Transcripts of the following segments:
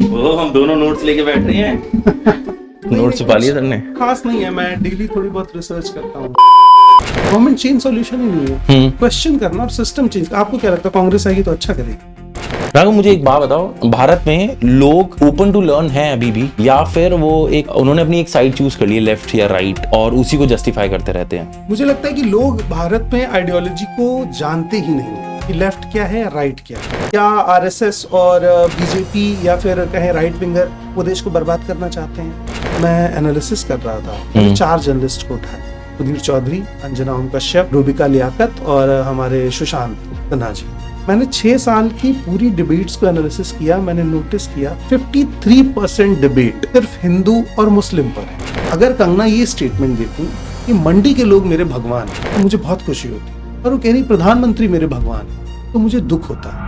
वो हम दोनों नोट्स लेके बैठ रहे हैं। नोट्स छुपा लिए तुमने? खास नहीं है, मैं डेली थोड़ी बहुत रिसर्च करता हूँ। गवर्नमेंट चेंज सॉल्यूशन ही नहीं है, क्वेश्चन करना और सिस्टम चेंज। आपको क्या लगता है कांग्रेस आएगी तो अच्छा करेगी? राघव, मुझे एक बात बताओ, भारत में लोग ओपन टू लर्न हैं अभी भी, या फिर वो उन्होंने अपनी एक साइड चूज कर ली है, लेफ्ट या राइट, और उसी को जस्टिफाई करते रहते हैं? मुझे लगता है कि लोग भारत में आइडियोलॉजी को जानते ही नहीं है कि लेफ्ट क्या है, राइट क्या है। क्या आरएसएस और बीजेपी या फिर कहें राइट विंगर वो देश को बर्बाद करना चाहते हैं? मैं एनालिसिस कर रहा था, मैंने 4 जर्नलिस्ट को उठाया, सुधीर चौधरी, अंजना ओम कश्यप, रूबिका लियाकत और हमारे सुशांत सिन्हा जी। मैंने 6 साल की पूरी डिबेट्स को एनालिसिस किया। मैंने नोटिस किया 53% डिबेट सिर्फ हिंदू और मुस्लिम पर है। अगर कंगना ये स्टेटमेंट देती कि मंडी के लोग मेरे भगवान हैं तो मुझे बहुत खुशी होती, और वो कह रही प्रधानमंत्री मेरे भगवान हैं तो मुझे दुख होता है।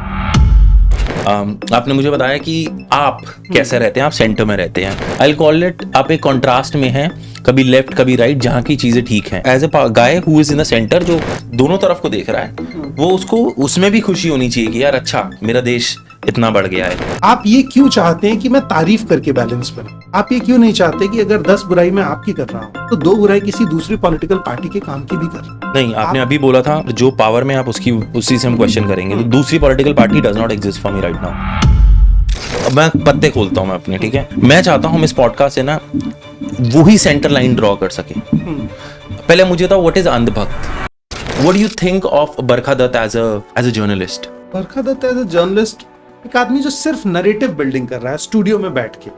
आपने मुझे बताया कि आप कैसे रहते हैं, आप सेंटर में रहते हैं। आई कॉल इट, आप एक कॉन्ट्रास्ट में हैं, कभी लेफ्ट कभी राइट, जहाँ की चीजें ठीक हैं। As a guy who is in the centre, जो दोनों तरफ को देख रहा है, वो उसको उसमें भी खुशी होनी चाहिए कि यार अच्छा, मेरा देश इतना बढ़ गया है। आप ये क्यों चाहते हैं कि मैं तारीफ करके बैलेंस बनूं? आप ये क्यों नहीं चाहते कि अगर 10 बुराई मैं आपकी कर रहा हूँ तो 2 बुराई किसी दूसरी पॉलिटिकल पार्टी के काम की भी कर? नहीं, आपने अभी बोला था जो पावर में आप उसी से हम क्वेश्चन करेंगे। तो दूसरी political party does not exist for me right now. अब मैं पत्ते खोलता हूँ मैं अपने, ठीक है? मैं चाहता हूँ हम इस पॉडकास्ट से ना वही सेंटर लाइन ड्रॉ कर सके। पहले मुझे था व्हाट इज अंधभक्त। What do you think of Barkha Dutt as a journalist? Barkha Dutt as a journalist एक आदमी जो सिर्फ नरेटिव बिल्डिंग कर रहा है स्टूडियो में बैठ के,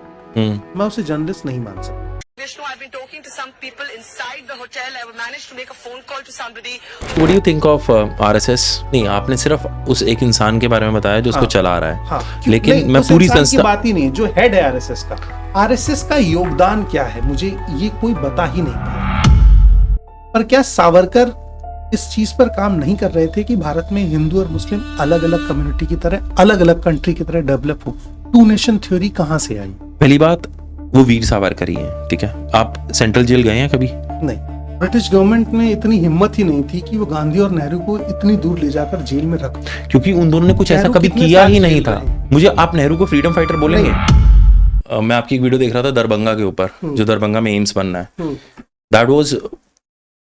मैं उसे जर्नलिस्ट नहीं मान सकता। Vishnu, I've been talking to some people inside the hotel. I managed to make a phone call to somebody. What do you think of RSS? नहीं, आपने सिर्फ उस एक इंसान के बारे में बताया जो उसको चला रहा है। हाँ, लेकिन नहीं, मैं पूरी संस्था संस्था की बात ही नहीं, जो हेड है आरएसएस का, आरएसएस का योगदान क्या है मुझे ये कोई बता ही नहीं पाया। पर क्या सावरकर इस चीज पर काम नहीं कर रहे थे कि भारत में हिंदू और मुस्लिम अलग अलग कम्युनिटी की तरह, अलग अलग कंट्री की तरह डेवलप हो? 2 नेशन थ्योरी कहाँ से आई? पहली बात, वो वीर सावरकर ही है, ठीक है? आप सेंट्रल जेल गए हैं कभी? नहीं, ब्रिटिश गवर्नमेंट में इतनी हिम्मत ही नहीं थी कि वो गांधी और नेहरू को इतनी दूर ले जाकर जेल में रख, क्योंकि उन दोनों ने कुछ ऐसा कभी किया ही नहीं था। मुझे आप नेहरू को फ्रीडम फाइटर बोलेंगे? मैं आपकी एक वीडियो देख रहा था दरभंगा के ऊपर, जो दरभंगा में एम्स बनना है। दैट वाज,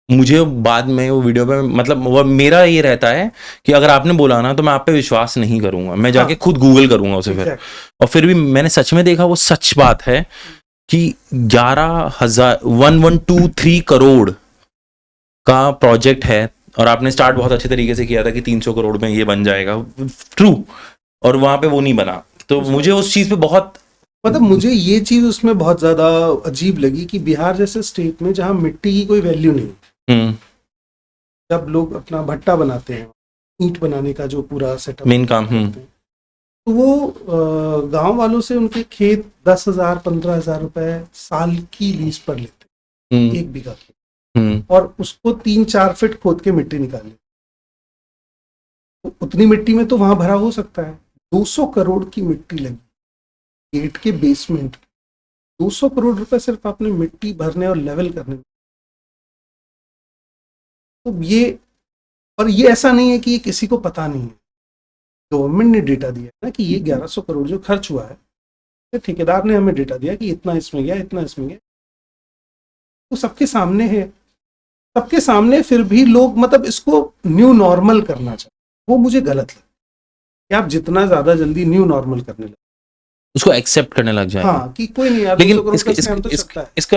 मुझे बाद में वो वीडियो पे, मतलब वो मेरा ये रहता है कि अगर आपने बोला ना तो मैं आप पे विश्वास नहीं करूंगा, मैं जाके खुद गूगल करूंगा उसे फिर। और फिर भी मैंने सच में देखा, वो सच बात है कि 1,123 करोड़ का प्रोजेक्ट है, और आपने स्टार्ट बहुत अच्छे तरीके से किया था कि 300 करोड़ में ये बन जाएगा, ट्रू, और वहां पे वो नहीं बना। तो मुझे उस चीज पे बहुत, मतलब मुझे ये चीज उसमें बहुत ज्यादा अजीब लगी कि बिहार जैसे स्टेट में जहां मिट्टी की कोई वैल्यू नहीं, जब लोग अपना भट्टा बनाते हैं, ईंट बनाने का जो पूरा सेटअप मेन काम, तो वो गांव वालों से उनके खेत 10,000 15,000 रुपए साल की लीज पर लेते हैं, 1 बीघा खेत, और उसको 3-4 फीट खोद के मिट्टी निकालनी। तो उतनी मिट्टी में तो वहां भरा हो सकता है। 200 करोड़ की मिट्टी लगी गेट के बेसमेंट, 200 करोड़ रुपए सिर्फ आपने मिट्टी भरने और लेवल करने में। तो ये, और ये ऐसा नहीं है कि ये किसी को पता नहीं है, गवर्नमेंट ने डेटा दिया ना कि ये 1100 करोड़ जो खर्च हुआ है, तो ठेकेदार ने हमें डेटा दिया कि इतना इसमें गया, इतना इसमें गया। तो सबके सामने है, सबके सामने, फिर भी लोग मतलब इसको न्यू नॉर्मल करना चाहते, वो मुझे गलत लगता कि आप जितना ज्यादा जल्दी न्यू नॉर्मल करने लगे, उसको एक्सेप्ट करने लग जाए। हाँ, कि कोई नहीं यार, लेकिन 200 करोड़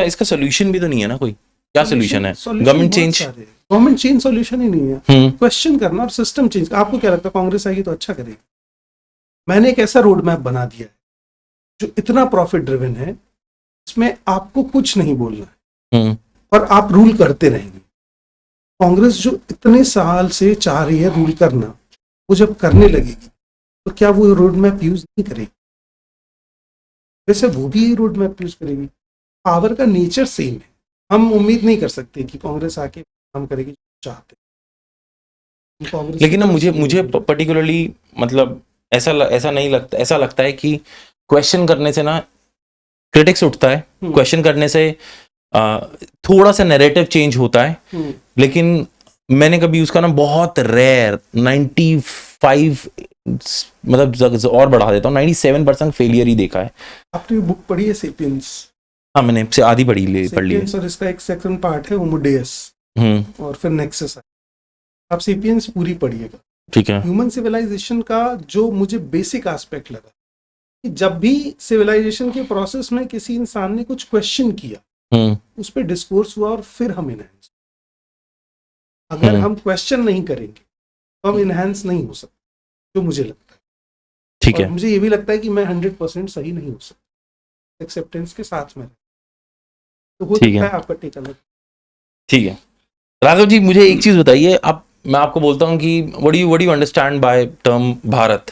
इसका सोल्यूशन भी तो नहीं है ना कोई। क्या सोल्यूशन है? Government change, government change solution ही नहीं है। क्वेश्चन करना और सिस्टम चेंज। आपको क्या लगता है कांग्रेस आएगी तो अच्छा करेगी? मैंने एक ऐसा रोड मैप बना दिया है जो इतना प्रॉफिट ड्रिवन है, इसमें आपको कुछ नहीं बोलना है और आप रूल करते रहेंगे। कांग्रेस जो इतने साल से चाह रही है रूल करना, वो जब करने लगेगी तो क्या वो रोड मैप यूज नहीं करेगी? वैसे वो भी रोड मैप यूज करेगी। पावर का नेचर सेम है। हम उम्मीद नहीं कर सकते कि कांग्रेस आके काम करेगी जो चाहते। लेकिन ना मुझे पर्टिकुलरली मतलब ऐसा नहीं लगता, ऐसा लगता है कि क्वेश्चन करने से ना क्रिटिक्स उठता है, क्वेश्चन करने से थोड़ा सा नैरेटिव चेंज होता है। लेकिन मैंने कभी उसका ना बहुत रेयर 95 मतलब और बढ़ा देता हूँ, 97% फेलियर ही देखा है। आपने बुक पढ़ी है सेपियंस? हाँ, मैंने से आधी पढ़ ली है। सेपियंस और इसका एक सेकंड पार्ट है होमो डेउस, और फिर नेक्सस है। आप सेपियंस पूरी पढ़िएगा। ठीक है। ह्यूमन सिविलाइजेशन का जो मुझे बेसिक एस्पेक्ट लगा कि जब भी सिविलाइजेशन के प्रोसेस में किसी इंसान ने कुछ क्वेश्चन किया, उस पर डिस्कोर्स हुआ और फिर हम इनहेंस। अगर हम क्वेश्चन नहीं करेंगे तो हम इनहेंस नहीं हो सकते, जो मुझे लगता है। ठीक है। मुझे ये भी लगता है कि मैं 100% सही नहीं हो सकता एक्सेप्टेंस के साथ में, तो हो सकता है आपका टेक अलग। ठीक है राघव जी, मुझे एक चीज बताइए। अब मैं आपको बोलता हूँ कि what do you understand by term Bharat?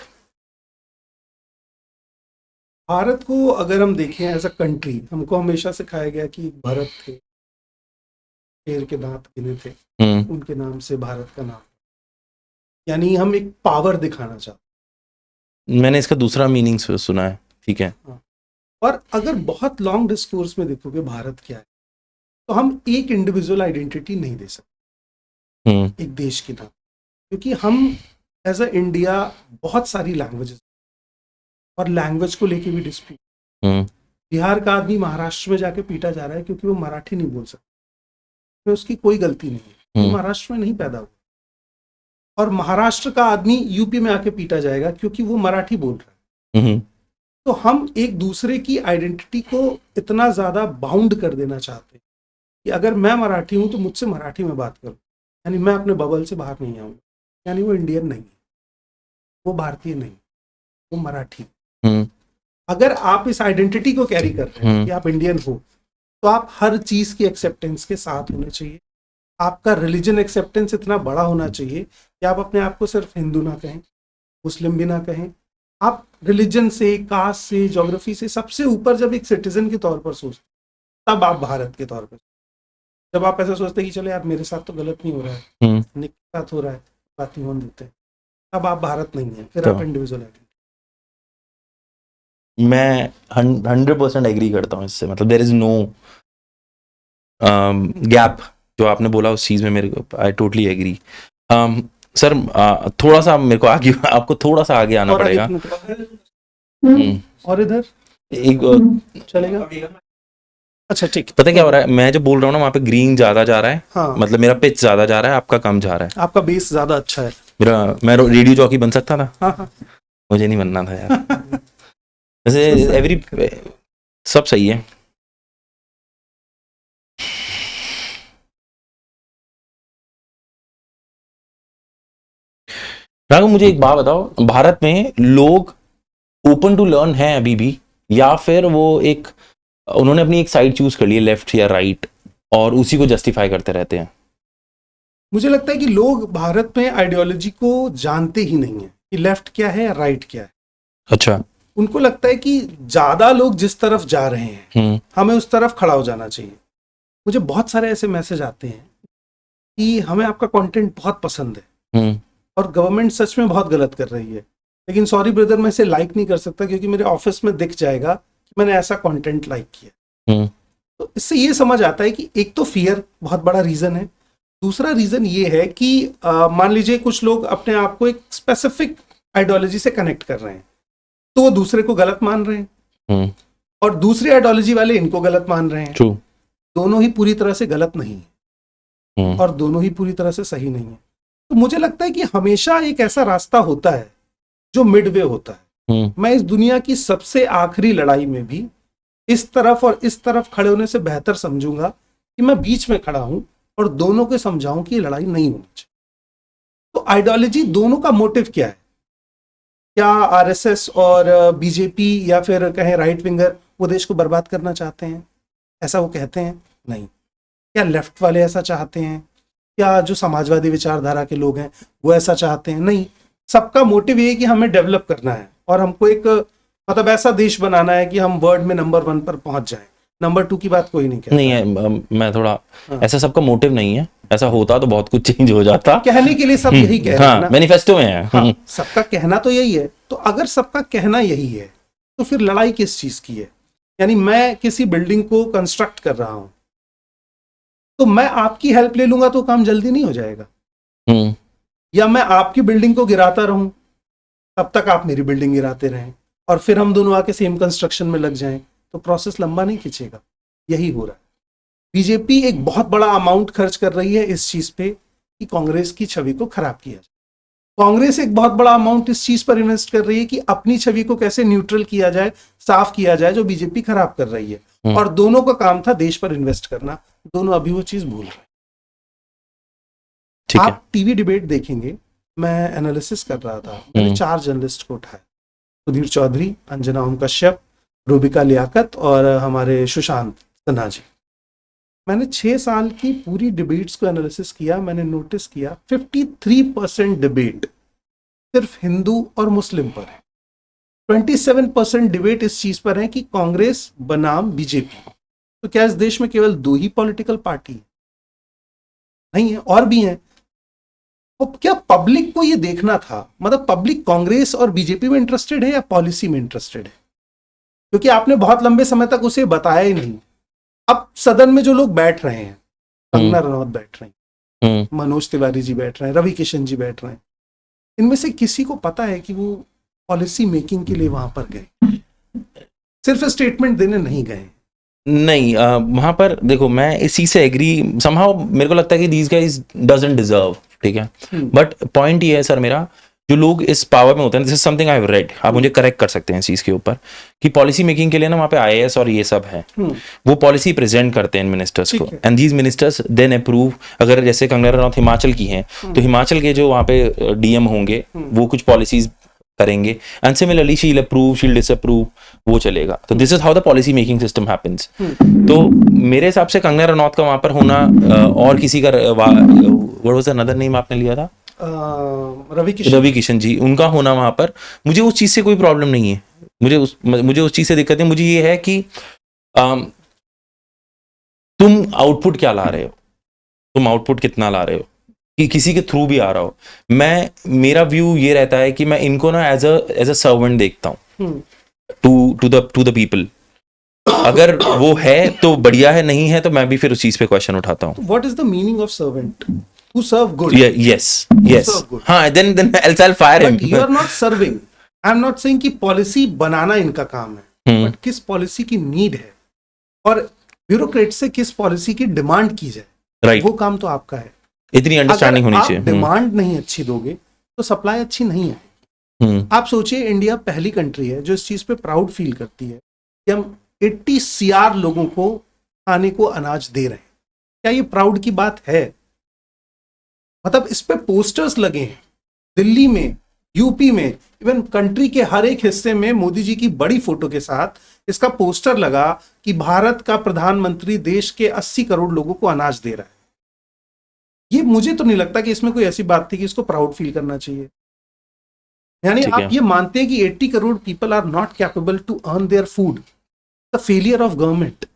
Bharat को अगर हम देखें एज अ कंट्री, हमको हमेशा सिखाया गया कि भरत थे, शेर के दांत गिने थे, उनके नाम से भारत का नाम, यानी हम एक पावर दिखाना चाहते। मैंने इसका दूसरा मीनिंग सुना है। ठीक है। और अगर बहुत लॉन्ग डिस्कोर्स में देखोगे भारत क्या है, तो हम एक इंडिविजुअल आइडेंटिटी नहीं दे सकते एक देश के नाम, क्योंकि हम एज अ इंडिया बहुत सारी लैंग्वेजेस, और लैंग्वेज को लेके भी डिस्प्यूट। बिहार का आदमी महाराष्ट्र में जाके पीटा जा रहा है क्योंकि वो मराठी नहीं बोल सकता, उसकी कोई गलती नहीं है, वो महाराष्ट्र में नहीं पैदा हुआ। और महाराष्ट्र का आदमी यूपी में आके पीटा जाएगा क्योंकि वो मराठी बोल रहा है। तो हम एक दूसरे की आइडेंटिटी को इतना ज्यादा बाउंड कर देना चाहते हैं कि अगर मैं मराठी हूं तो मुझसे मराठी में बात करूं, यानी मैं अपने बबल से बाहर नहीं आऊंगा, यानी वो इंडियन नहीं, वो भारतीय नहीं, वो मराठी। अगर आप इस आइडेंटिटी को कैरी कर रहे हैं कि आप इंडियन हो, तो आप हर चीज की एक्सेप्टेंस के साथ होने चाहिए। आपका रिलीजन एक्सेप्टेंस इतना बड़ा होना चाहिए कि आप अपने आप को सिर्फ हिंदू ना कहें, मुस्लिम भी ना कहें। आप रिलीजन से, कास्ट से, ज्योग्राफी से सबसे ऊपर जब एक सिटीजन के तौर पर सोचते, तब आप भारत के तौर पर। जब आप ऐसा सोचते कि चलो यार मेरे साथ तो गलत नहीं हो रहा है, निक के साथ हो रहा है, बात नहीं होने देते, तब आप भारत नहीं है, फिर आप इंडिविजुअल आइडेंटिटी। मैं 100% एग्री करता हूँ इससे। मतलब देयर इज नो गैप जो आपने बोला उस चीज में, मेरे को आई टोटली एग्री। सर थोड़ा सा मेरे को आगे, आपको थोड़ा सा आगे आना पड़ेगा। और इधर एक चलेगा? अच्छा ठीक। पता क्या हो रहा है, मैं जो बोल रहा हूँ ना वहाँ पे ग्रीन ज्यादा जा रहा है। हाँ। मतलब मेरा पिच ज्यादा जा रहा है, आपका कम जा रहा है। आपका बेस ज्यादा अच्छा है। मैं रेडियो जॉकी बन सकता था। हाँ। मुझे नहीं बनना था यार। वैसे सब सही है। राघव मुझे एक बात बताओ, भारत में लोग ओपन टू लर्न हैं अभी भी, या फिर वो एक उन्होंने अपनी एक साइड चूज कर ली है, लेफ्ट या राइट, और उसी को जस्टिफाई करते रहते हैं? मुझे लगता है कि लोग भारत में आइडियोलॉजी को जानते ही नहीं है कि लेफ्ट क्या है या राइट क्या है। अच्छा। उनको लगता है कि ज्यादा लोग जिस तरफ जा रहे हैं हमें उस तरफ खड़ा हो जाना चाहिए। मुझे बहुत सारे ऐसे मैसेज आते हैं कि हमें आपका कंटेंट बहुत पसंद है और गवर्नमेंट सच में बहुत गलत कर रही है, लेकिन सॉरी ब्रदर मैं इसे लाइक नहीं कर सकता क्योंकि मेरे ऑफिस में दिख जाएगा कि मैंने ऐसा कंटेंट लाइक किया। तो इससे ये समझ आता है कि एक तो फियर बहुत बड़ा रीजन है, दूसरा रीजन ये है कि मान लीजिए कुछ लोग अपने आप को एक स्पेसिफिक आइडियोलॉजी से कनेक्ट कर रहे हैं, तो वो दूसरे को गलत मान रहे हैं और दूसरी आइडियोलॉजी वाले इनको गलत मान रहे हैं। दोनों ही पूरी तरह से गलत नहीं है और दोनों ही पूरी तरह से सही नहीं है। तो मुझे लगता है कि हमेशा एक ऐसा रास्ता होता है जो मिडवे होता है। मैं इस दुनिया की सबसे आखिरी लड़ाई में भी इस तरफ और इस तरफ खड़े होने से बेहतर समझूंगा कि मैं बीच में खड़ा हूं और दोनों को समझाऊं कि ये लड़ाई नहीं होनी चाहिए। तो आइडियोलॉजी दोनों का मोटिव क्या है? क्या आरएसएस और बीजेपी या फिर कहें राइट विंगर वो देश को बर्बाद करना चाहते हैं, ऐसा वो कहते हैं? नहीं। क्या लेफ्ट वाले ऐसा चाहते हैं? क्या जो समाजवादी विचारधारा के लोग हैं वो ऐसा चाहते हैं? नहीं। सबका मोटिव ये है कि हमें डेवलप करना है और हमको एक मतलब ऐसा देश बनाना है कि हम वर्ल्ड में नंबर 1 पर पहुंच जाएं। नंबर 2 की बात कोई नहीं कहता। नहीं है, मैं थोड़ा ऐसा सबका मोटिव नहीं है। ऐसा होता तो बहुत कुछ चेंज हो जाता। कहने के लिए सब यही कह रहे हैं ना, मैनिफेस्टो में है। हाँ, सबका कहना तो यही है। तो अगर सबका कहना यही है तो फिर लड़ाई किस चीज की है? यानी मैं किसी बिल्डिंग को कंस्ट्रक्ट कर रहा हूं तो मैं आपकी हेल्प ले लूंगा तो काम जल्दी नहीं हो जाएगा, या मैं आपकी बिल्डिंग को गिराता रहूं तब तक आप मेरी बिल्डिंग गिराते रहें और फिर हम दोनों आके सेम कंस्ट्रक्शन में लग जाएं, तो प्रोसेस लंबा नहीं खींचेगा। यही हो रहा है। बीजेपी एक बहुत बड़ा अमाउंट खर्च कर रही है इस चीज पे कि कांग्रेस की छवि को खराब किया जाए। कांग्रेस एक बहुत बड़ा अमाउंट इस चीज पर इन्वेस्ट कर रही है कि अपनी छवि को कैसे न्यूट्रल किया जाए, साफ किया जाए, जो बीजेपी खराब कर रही है। और दोनों का काम था देश पर इन्वेस्ट करना, दोनों अभी वो चीज भूल रहे हैं। ठीक है। आप टीवी डिबेट देखेंगे, मैं एनालिसिस कर रहा था, मैंने 4 जर्नलिस्ट को उठाया, सुधीर चौधरी, अंजना ओम कश्यप, रूबिका लियाकत और हमारे सुशांत सिन्हा जी। मैंने 6 साल की पूरी डिबेट्स को एनालिसिस किया। मैंने नोटिस किया 53% डिबेट सिर्फ हिंदू और मुस्लिम पर है, 27% डिबेट इस चीज पर है कि कांग्रेस बनाम बीजेपी। तो क्या इस देश में केवल 2 ही पॉलिटिकल पार्टी है? नहीं है, और भी हैं। तो क्या पब्लिक को ये देखना था, मतलब पब्लिक कांग्रेस और बीजेपी में इंटरेस्टेड है या पॉलिसी में इंटरेस्टेड है? क्योंकि आपने बहुत लंबे समय तक उसे बताया ही नहीं। अब सदन में जो लोग बैठ रहे हैं, कंगना रनौत बैठ रही हैं, मनोज तिवारी जी बैठ रहे हैं, रवि किशन जी बैठ रहे हैं, इनमें से किसी को पता है कि वो पॉलिसी मेकिंग के लिए वहां पर गए, सिर्फ स्टेटमेंट देने नहीं गए? नहीं, वहां पर देखो, मैं इस चीज से एग्री समहाउ, मेरे को लगता है कि दीज गाइज डजंट डिजर्व, ठीक है। बट पॉइंट ये है सर मेरा, जो लोग इस पावर में होते हैं, this is something I have read, आप मुझे करेक्ट कर सकते हैं इस चीज के ऊपर, कि पॉलिसी मेकिंग के लिए ना वहाँ पे आईएएस और ये सब है, वो पॉलिसी प्रेजेंट करते हैं मिनिस्टर्स को, and these ministers then approve. अगर जैसे कंगना रनौत हिमाचल की हैं, तो हिमाचल के जो वहाँ पे डीएम होंगे वो कुछ पॉलिसीज करेंगे, and similarly she will approve, she will disapprove, वो चलेगा। तो this is how the policy making system happens. तो मेरे हिसाब से कंगना रनौत का वहां पर होना, और किसी का, व्हाट वाज अनदर नेम आपने लिया था, रवि किशन जी, उनका होना वहां पर, मुझे उस चीज से कोई प्रॉब्लम नहीं है। मुझे उस चीज से दिक्कत है। मुझे ये है कि तुम आउटपुट क्या ला रहे हो, तुम आउटपुट कितना ला रहे हो, कि किसी के थ्रू भी आ रहा हो। मेरा व्यू ये रहता है कि मैं इनको ना एज अ सर्वेंट देखता हूँ टू द पीपल। अगर वो है तो बढ़िया है, नहीं है तो मैं भी फिर उस चीज पे क्वेश्चन उठाता हूँ। What is the meaning of servant? To serve good. Yes. हाँ, then else I'll fire him. But you are not serving. I'm not saying कि पॉलिसी बनाना इनका काम है, बट किस पॉलिसी की नीड है और ब्यूरोक्रेट से किस पॉलिसी की डिमांड की जाए, राइट, वो काम तो आपका है। इतनी अंडरस्टैंडिंग होनी चाहिए। डिमांड नहीं अच्छी दोगे तो सप्लाई अच्छी नहीं है। आप सोचिए, इंडिया पहली कंट्री है जो इस चीज पे प्राउड फील करती है कि हम 80 CR लोगों को खाने को अनाज दे रहे हैं। क्या ये प्राउड की बात है? मतलब इस पे पोस्टर्स लगे हैं दिल्ली में, यूपी में, इवन कंट्री के हर एक हिस्से में मोदी जी की बड़ी फोटो के साथ इसका पोस्टर लगा कि भारत का प्रधानमंत्री देश के 80 करोड़ लोगों को अनाज दे रहा है। ये मुझे तो नहीं लगता कि इसमें कोई ऐसी बात थी कि इसको प्राउड फील करना चाहिए। यानी आप ये मानते हैं कि 80 crore people are not capable to earn their food, the failure of government.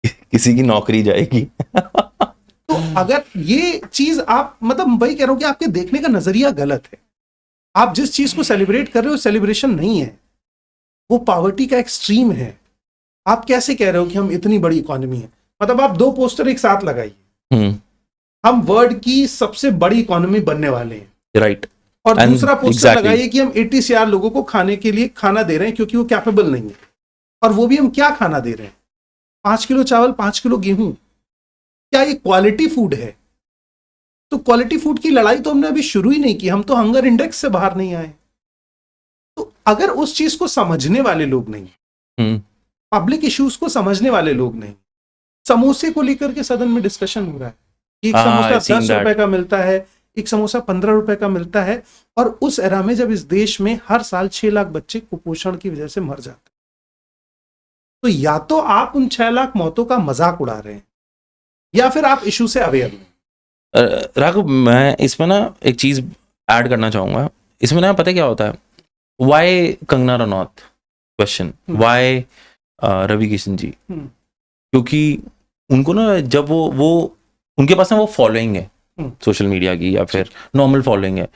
किसी की नौकरी जाएगी। तो अगर ये चीज आप, मतलब वही कह रहा हूं कि आपके देखने का नजरिया गलत है। आप जिस चीज को सेलिब्रेट कर रहे हो सेलिब्रेशन नहीं है, वो पॉवर्टी का एक्सट्रीम है। आप कैसे कह रहे हो कि हम इतनी बड़ी इकोनॉमी है? मतलब आप 2 पोस्टर एक साथ लगाइए, हम वर्ल्ड की सबसे बड़ी इकोनॉमी बनने वाले हैं, राइट, और दूसरा पोस्टर लगाइए कि हम 80 CR लोगों को खाने के लिए खाना दे रहे हैं क्योंकि वो कैपेबल नहीं है। और वो भी हम क्या खाना दे रहे हैं? 5 किलो चावल, 5 किलो गेहूं। क्या ये क्वालिटी फूड है? तो क्वालिटी फूड की लड़ाई तो हमने अभी शुरू ही नहीं की, हम तो हंगर इंडेक्स से बाहर नहीं आए। तो अगर उस चीज को समझने वाले लोग नहीं, पब्लिक इश्यूज को समझने वाले लोग नहीं, समोसे को लेकर के सदन में डिस्कशन हो रहा है, एक समोसा 10 रुपए का मिलता है, एक समोसा 15 रुपए का मिलता है, और उस एरा में जब इस देश में हर साल 6 लाख बच्चे कुपोषण की वजह से मर जाते हैं, तो या तो आप उन 6 लाख मौतों का मजाक उड़ा रहे हैं या फिर आप इशू से अवेयर नहीं। राघव, मैं इसमें ना एक चीज ऐड करना चाहूंगा। इसमें ना पता क्या होता है, why Kangana Ranaut question, why Ravi Kishan ji, क्योंकि उनको ना जब वो उनके पास ना वो फॉलोइंग है सोशल मीडिया की या फिर नॉर्मल फॉलोइंग है,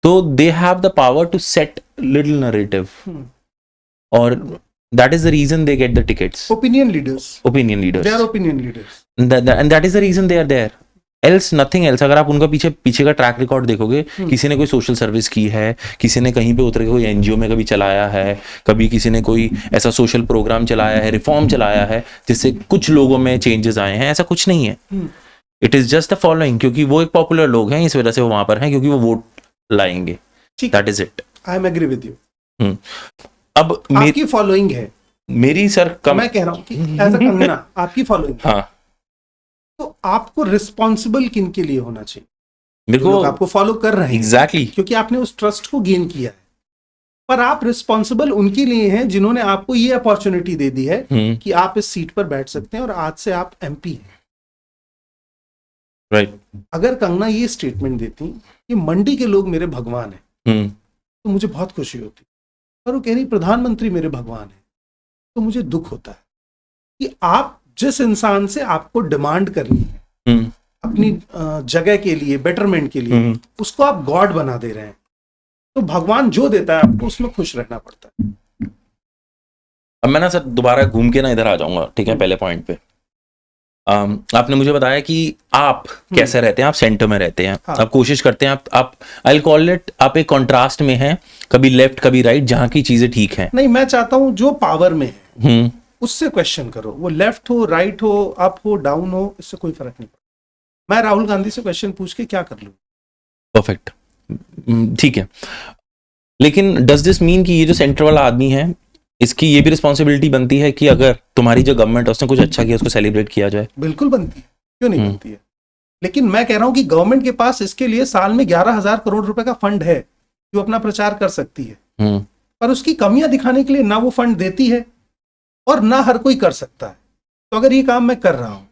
तो they have the power to set little narrative, और that is the reason they get the tickets. Opinion leaders. They are opinion leaders. And that is the reason they are there. Else nothing else. अगर आप उनका पीछे का track record देखोगे, किसी ने कोई सोशल सर्विस की है, किसी ने कहीं पे उतर के कोई एनजीओ में कभी चलाया है, कभी किसी ने कोई ऐसा सोशल प्रोग्राम चलाया है, रिफॉर्म चलाया है जिससे कुछ लोगों में चेंजेस आए हैं, ऐसा कुछ नहीं है। It is just the following, क्योंकि वो एक पॉपुलर लोग हैं, इस वजह से वो वहां पर हैं, क्योंकि वो वोट लाएंगे। That is it. I am agree with you. अब आपकी फॉलोइंग है, मेरी सर कम, मैं कह रहा हूँ कि एज अ कंगना आपकी फॉलोइंग, हाँ, तो आपको रिस्पॉन्सिबल किन के लिए होना चाहिए? मेरे लोग को आपको फॉलो कर रहे हैं एग्जैक्टली, क्योंकि आपने उस ट्रस्ट को गेन किया है, पर आप रिस्पॉन्सिबल उनके लिए हैं जिन्होंने आपको ये अपॉर्चुनिटी दे दी है कि आप इस सीट पर बैठ सकते हैं और आज से आप एमपी हैं। राइट। अगर कंगना ये स्टेटमेंट देती कि मंडी के लोग मेरे भगवान हैं, तो मुझे बहुत खुशी होती, पर वो कह रही प्रधानमंत्री मेरे भगवान हैं, तो मुझे दुख होता है कि आप जिस इंसान से आपको डिमांड करनी है अपनी जगह के लिए, बेटरमेंट के लिए, उसको आप गॉड बना दे रहे हैं। तो भगवान जो देता है आपको उसमें खुश रहना पड़ता है। अब मैं ना सर दोबारा घूम के ना इधर आ जाऊंगा, ठीक है, पहले पॉइंट पे। आपने मुझे बताया कि आप कैसे रहते हैं, आप सेंटर में रहते हैं, हाँ। आप कोशिश करते हैं, आप आई कॉल इट, आप एक कॉन्ट्रास्ट में हैं, कभी लेफ्ट कभी राइट, जहां की चीजें ठीक हैं। नहीं, मैं चाहता हूं जो पावर में है उससे क्वेश्चन करो, वो लेफ्ट हो, राइट हो, अप हो, डाउन हो, इससे कोई फर्क नहीं पड़ता। मैं राहुल गांधी से क्वेश्चन पूछ के क्या कर लूं? परफेक्ट, ठीक है, लेकिन डज दिस मीन कि ये जो सेंटर वाला आदमी है, इसकी ये भी रिस्पॉन्सिबिलिटी बनती है कि अगर तुम्हारी जो गवर्नमेंट है उसने कुछ अच्छा किया, उसको सेलिब्रेट किया जाए? बिल्कुल बनती है, क्यों नहीं बनती है। लेकिन मैं कह रहा हूं कि गवर्नमेंट के पास इसके लिए साल में 11,000 करोड़ रुपए का फंड है जो अपना प्रचार कर सकती है, पर उसकी कमियां दिखाने के लिए ना वो फंड देती है और ना हर कोई कर सकता है। तो अगर ये काम मैं कर रहा हूं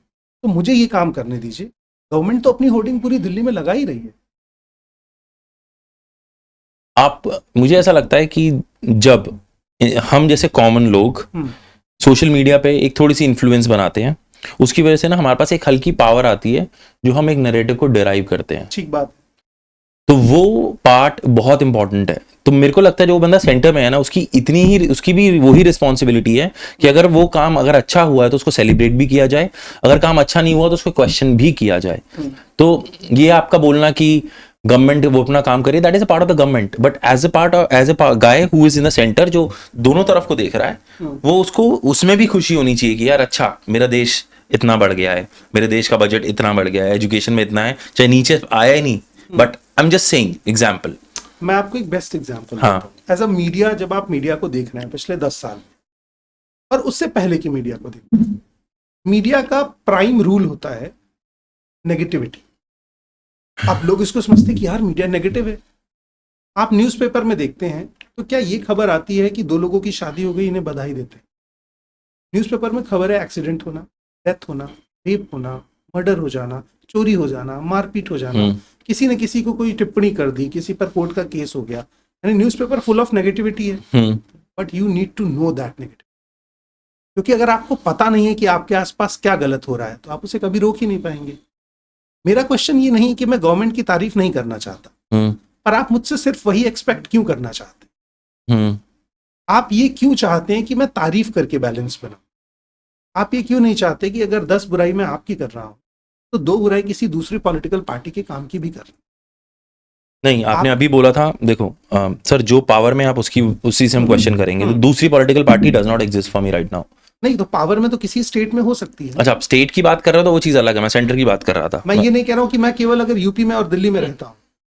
तो मुझे ये काम करने दीजिए। गवर्नमेंट तो अपनी होर्डिंग पूरी दिल्ली में लगा ही रही है। मुझे ऐसा लगता है कि जब हम जैसे कॉमन लोग सोशल मीडिया पे एक थोड़ी सी इन्फ्लुएंस बनाते हैं, उसकी वजह से ना हमारे पास एक हल्की पावर आती है जो हम एक नैरेटिव को डिराइव करते हैं। ठीक बात। तो वो पार्ट बहुत इंपॉर्टेंट है। तो मेरे को लगता है जो बंदा सेंटर में है ना, उसकी भी वही रिस्पॉन्सिबिलिटी है कि अगर वो काम अगर अच्छा हुआ है तो उसको सेलिब्रेट भी किया जाए, अगर काम अच्छा नहीं हुआ तो उसको क्वेश्चन भी किया जाए। तो ये आपका बोलना कि गवर्नमेंट वो अपना काम करे, that is a part of the government, but as a guy who is in the centre, जो दोनों तरफ को देख रहा है, वो उसको उसमें भी खुशी होनी चाहिए कि यार अच्छा, मेरा देश इतना बढ़ गया है, मेरे देश का बजट इतना बढ़ गया है, एजुकेशन में इतना है, चाहे नीचे आया ही नहीं, but I am just saying example. मैं आपको एक बेस्ट एग्जांपल हाँ। देता हूं। एज अ मीडिया, जब आप मीडिया को देख रहे हैं पिछले 10 साल और उससे पहले की मीडिया को देख, मीडिया का प्राइम रूल होता है नेगेटिविटी। आप लोग इसको समझते कि यार मीडिया नेगेटिव है। आप न्यूज़पेपर में देखते हैं तो क्या ये खबर आती है कि 2 लोगों की शादी हो गई, इन्हें बधाई देते हैं? न्यूज़पेपर में खबर है एक्सीडेंट होना, डेथ होना, रेप होना, मर्डर हो जाना, चोरी हो जाना, मारपीट हो जाना, किसी ने किसी को कोई टिप्पणी कर दी, किसी पर कोर्ट का केस हो गया, यानी न्यूज़पेपर फुल ऑफ नेगेटिविटी है। But you need to know that negative, क्योंकि अगर आपको पता नहीं है कि आपके आसपास क्या गलत हो रहा है तो आप उसे कभी रोक ही नहीं पाएंगे। मेरा क्वेश्चन ये नहीं कि मैं गवर्नमेंट की तारीफ नहीं करना चाहता, पर आप मुझसे सिर्फ वही एक्सपेक्ट क्यों करना चाहते हैं? आप ये क्यों चाहते हैं कि मैं तारीफ करके बैलेंस बनाऊं? आप ये क्यों नहीं चाहते कि अगर 10 बुराई मैं आपकी कर रहा हूं तो 2 बुराई किसी दूसरी पॉलिटिकल पार्टी के काम की भी कर रहा हूं? नहीं, आपने अभी बोला था, देखो सर, जो पावर में आप उसी से हम क्वेश्चन करेंगे, तो दूसरी political party does not exist for me right now. नहीं, तो पावर में तो किसी स्टेट में हो सकती है। अच्छा, आप स्टेट की बात कर रहे हो तो वो चीज अलग है, मैं सेंटर की बात कर रहा था। मैं ये नहीं कह रहा हूं कि मैं केवल अगर यूपी में और दिल्ली में रहता हूं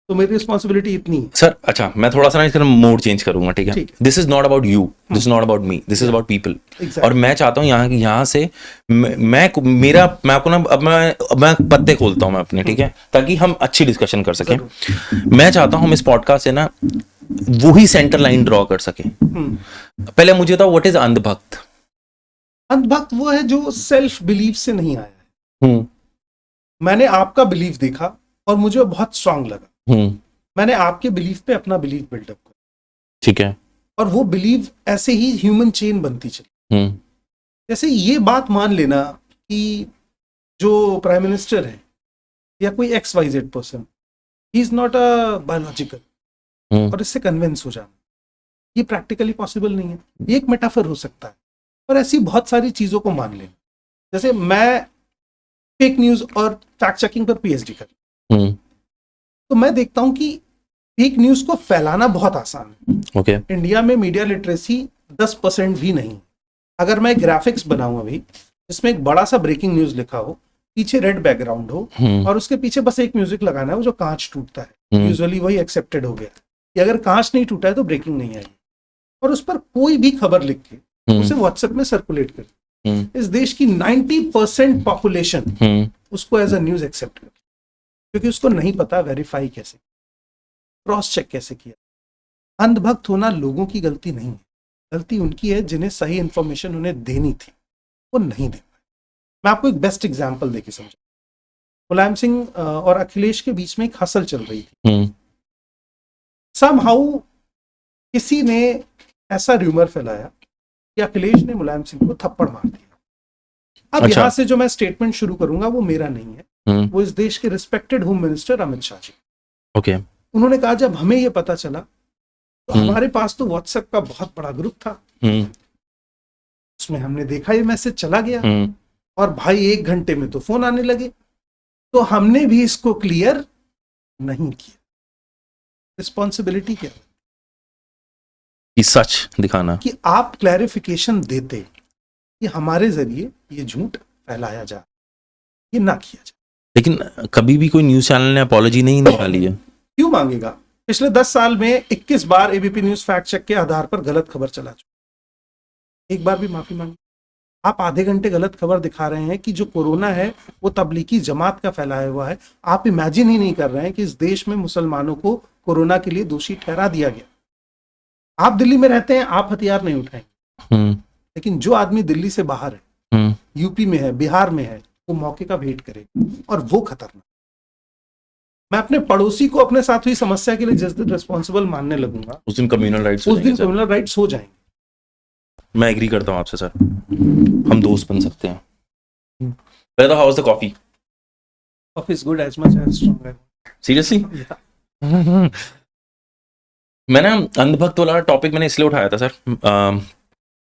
तो मेरी रिस्पॉन्सिबिलिटी इतनी है। सर अच्छा, मैं थोड़ा सा ना इसका मोड चेंज करूंगा, ठीक है? This is not about you, this is not about me, this is about people. और मैं चाहता हूँ यहाँ से मैं आपको ना, अब मैं पत्ते खोलता हूँ मैं अपने, ठीक है, ताकि हम अच्छी डिस्कशन कर सकें। मैं चाहता हूँ हम इस पॉडकास्ट से ना वही सेंटर लाइन ड्रॉ कर सकें। पहले मुझे था व्हाट इज अंधभक्त। अंधभक्त वो है जो सेल्फ बिलीफ से नहीं आया है। मैंने आपका बिलीफ देखा और मुझे बहुत स्ट्रांग लगा, मैंने आपके बिलीफ पे अपना बिलीफ बिल्डअप किया, ठीक है, और वो बिलीव ऐसे ही ह्यूमन चेन बनती चली। जैसे ये बात मान लेना कि जो प्राइम मिनिस्टर है या कोई XYZ person, he is not a biological, और इससे कन्विंस हो जाना, ये प्रैक्टिकली पॉसिबल नहीं है। ये एक मेटाफर हो सकता है, और ऐसी बहुत सारी चीजों को मान लेना। जैसे मैं फेक न्यूज और फैक्ट चेकिंग पर पीएचडी कर, तो मैं देखता हूं कि फेक न्यूज को फैलाना बहुत आसान है। ओके इंडिया में मीडिया लिटरेसी 10% भी नहीं। अगर मैं ग्राफिक्स बनाऊं अभी जिसमें एक बड़ा सा ब्रेकिंग न्यूज लिखा हो, पीछे रेड बैकग्राउंड हो और उसके पीछे बस एक म्यूजिक लगाना है, वो जो कांच टूटता है, यूजुअली वही एक्सेप्टेड हो गया कि अगर कांच नहीं टूटा है तो ब्रेकिंग नहीं आएगी, और उस पर कोई भी खबर लिख के उसे व्हाट्सएप में सर्कुलेट कर, इस देश की 90% पॉपुलेशन उसको एज अ न्यूज एक्सेप्ट कर, क्योंकि उसको नहीं पता वेरीफाई कैसे, क्रॉस चेक कैसे किया। अंधभक्त होना लोगों की गलती नहीं है, गलती उनकी है जिन्हें सही इंफॉर्मेशन उन्हें देनी थी, वो नहीं दे पाए। मैं आपको एक बेस्ट एग्जांपल देके समझा। मुलायम सिंह और अखिलेश के बीच में एक हसल चल रही थी। समहाउ किसी ने ऐसा र्यूमर फैलाया कि अखिलेश ने मुलायम सिंह को थप्पड़ मार दिया। अब यहाँ से जो मैं स्टेटमेंट शुरू करूंगा वो मेरा नहीं है, वो इस देश के respected home minister Amit Shah ji. Okay उन्होंने कहा जब हमें ये पता चला तो हमारे पास तो व्हाट्सएप का बहुत बड़ा ग्रुप था, उसमें हमने देखा ये मैसेज चला गया और भाई 1 घंटे में तो फोन आने लगे, तो हमने भी इसको क्लियर नहीं किया। रिस्पॉन्सिबिलिटी क्या है? कि सच दिखाना, कि आप क्लैरिफिकेशन देते कि हमारे जरिए ये झूठ फैलाया जा, ये ना किया जाए। लेकिन कभी भी कोई न्यूज चैनल ने अपॉलॉजी नहीं निकाली है। क्यों मांगेगा? पिछले 10 साल में 21 बार एबीपी न्यूज फैक्ट चेक के आधार पर गलत खबर चला चुका, एक बार भी माफी मांगी। आप आधे घंटे गलत खबर दिखा रहे हैं कि जो कोरोना है वो तबलीगी जमात का फैलाया हुआ है। आप इमेजिन ही नहीं कर रहे हैं कि इस देश में मुसलमानों को कोरोना के लिए दोषी ठहरा दिया गया। आप दिल्ली में रहते हैं, आप हथियार नहीं उठाएंगे, लेकिन जो आदमी दिल्ली से बाहर है, यूपी में है, बिहार में है, वो मौके का वेट करेगा, और वो खतरनाक। मैं अपने पड़ोसी को अपने साथ हुई समस्या के लिए जिस दिन रिस्पॉन्सिबल मानने लगूंगा, उस दिन कम्युनल राइट्स हो जाएंगे। मैं एग्री करता हूं आपसे सर, हम दोस्त बन सकते हैं। पहले तो how was the coffee? Coffee is good as much as strong है। सीरियसली? मैंने अंधभक्त वाला टॉपिक मैंने इसलिए उठाया था सर,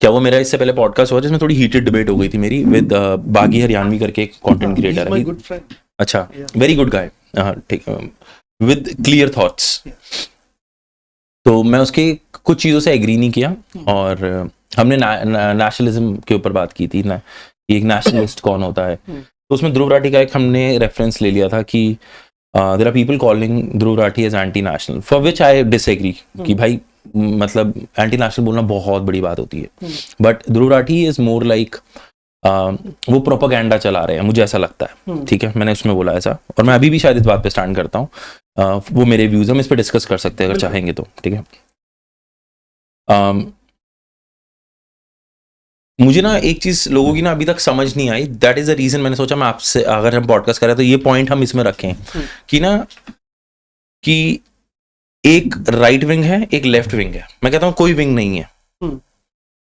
क्या वो मेरा इससे पहले पॉडकास्ट हुआ जिसमें थोड़ी हीटेड डिबेट हो गई थी मेरी विद बागी हरियाणवी करके एक कंटेंट क्रिएटर है। अच्छा, वेरी गुड गाय, ठीक, विद क्लियर थॉट्स। तो मैं उसके कुछ चीज़ों से एग्री नहीं किया, और हमने नेशनलिज्म के ऊपर बात की थी ना, कि एक नेशनलिस्ट कौन होता है। तो उसमें ध्रुव राठी का एक हमने रेफरेंस ले लिया था कि there are people calling Dhruv Rathee as anti national, for which I disagree कि भाई मतलब एंटी नेशनल बोलना बहुत बड़ी बात होती है, but Dhruv Rathee is more like वो प्रोपेगेंडा चला रहे हैं, मुझे ऐसा लगता है। ठीक है, मैंने उसमें बोला ऐसा, और मैं अभी भी शायद इस बात पे स्टैंड करता हूँ। वो मेरे व्यूज, हम इस पे डिस्कस कर सकते हैं अगर चाहेंगे तो। ठीक है, मुझे ना एक चीज लोगों की ना अभी तक समझ नहीं आई, दैट इज द रीजन मैंने सोचा मैं आपसे, अगर हम पॉडकास्ट करें तो ये पॉइंट हम इसमें रखें कि ना, कि एक राइट विंग है, एक लेफ्ट विंग है। मैं कहता हूं कोई विंग नहीं है,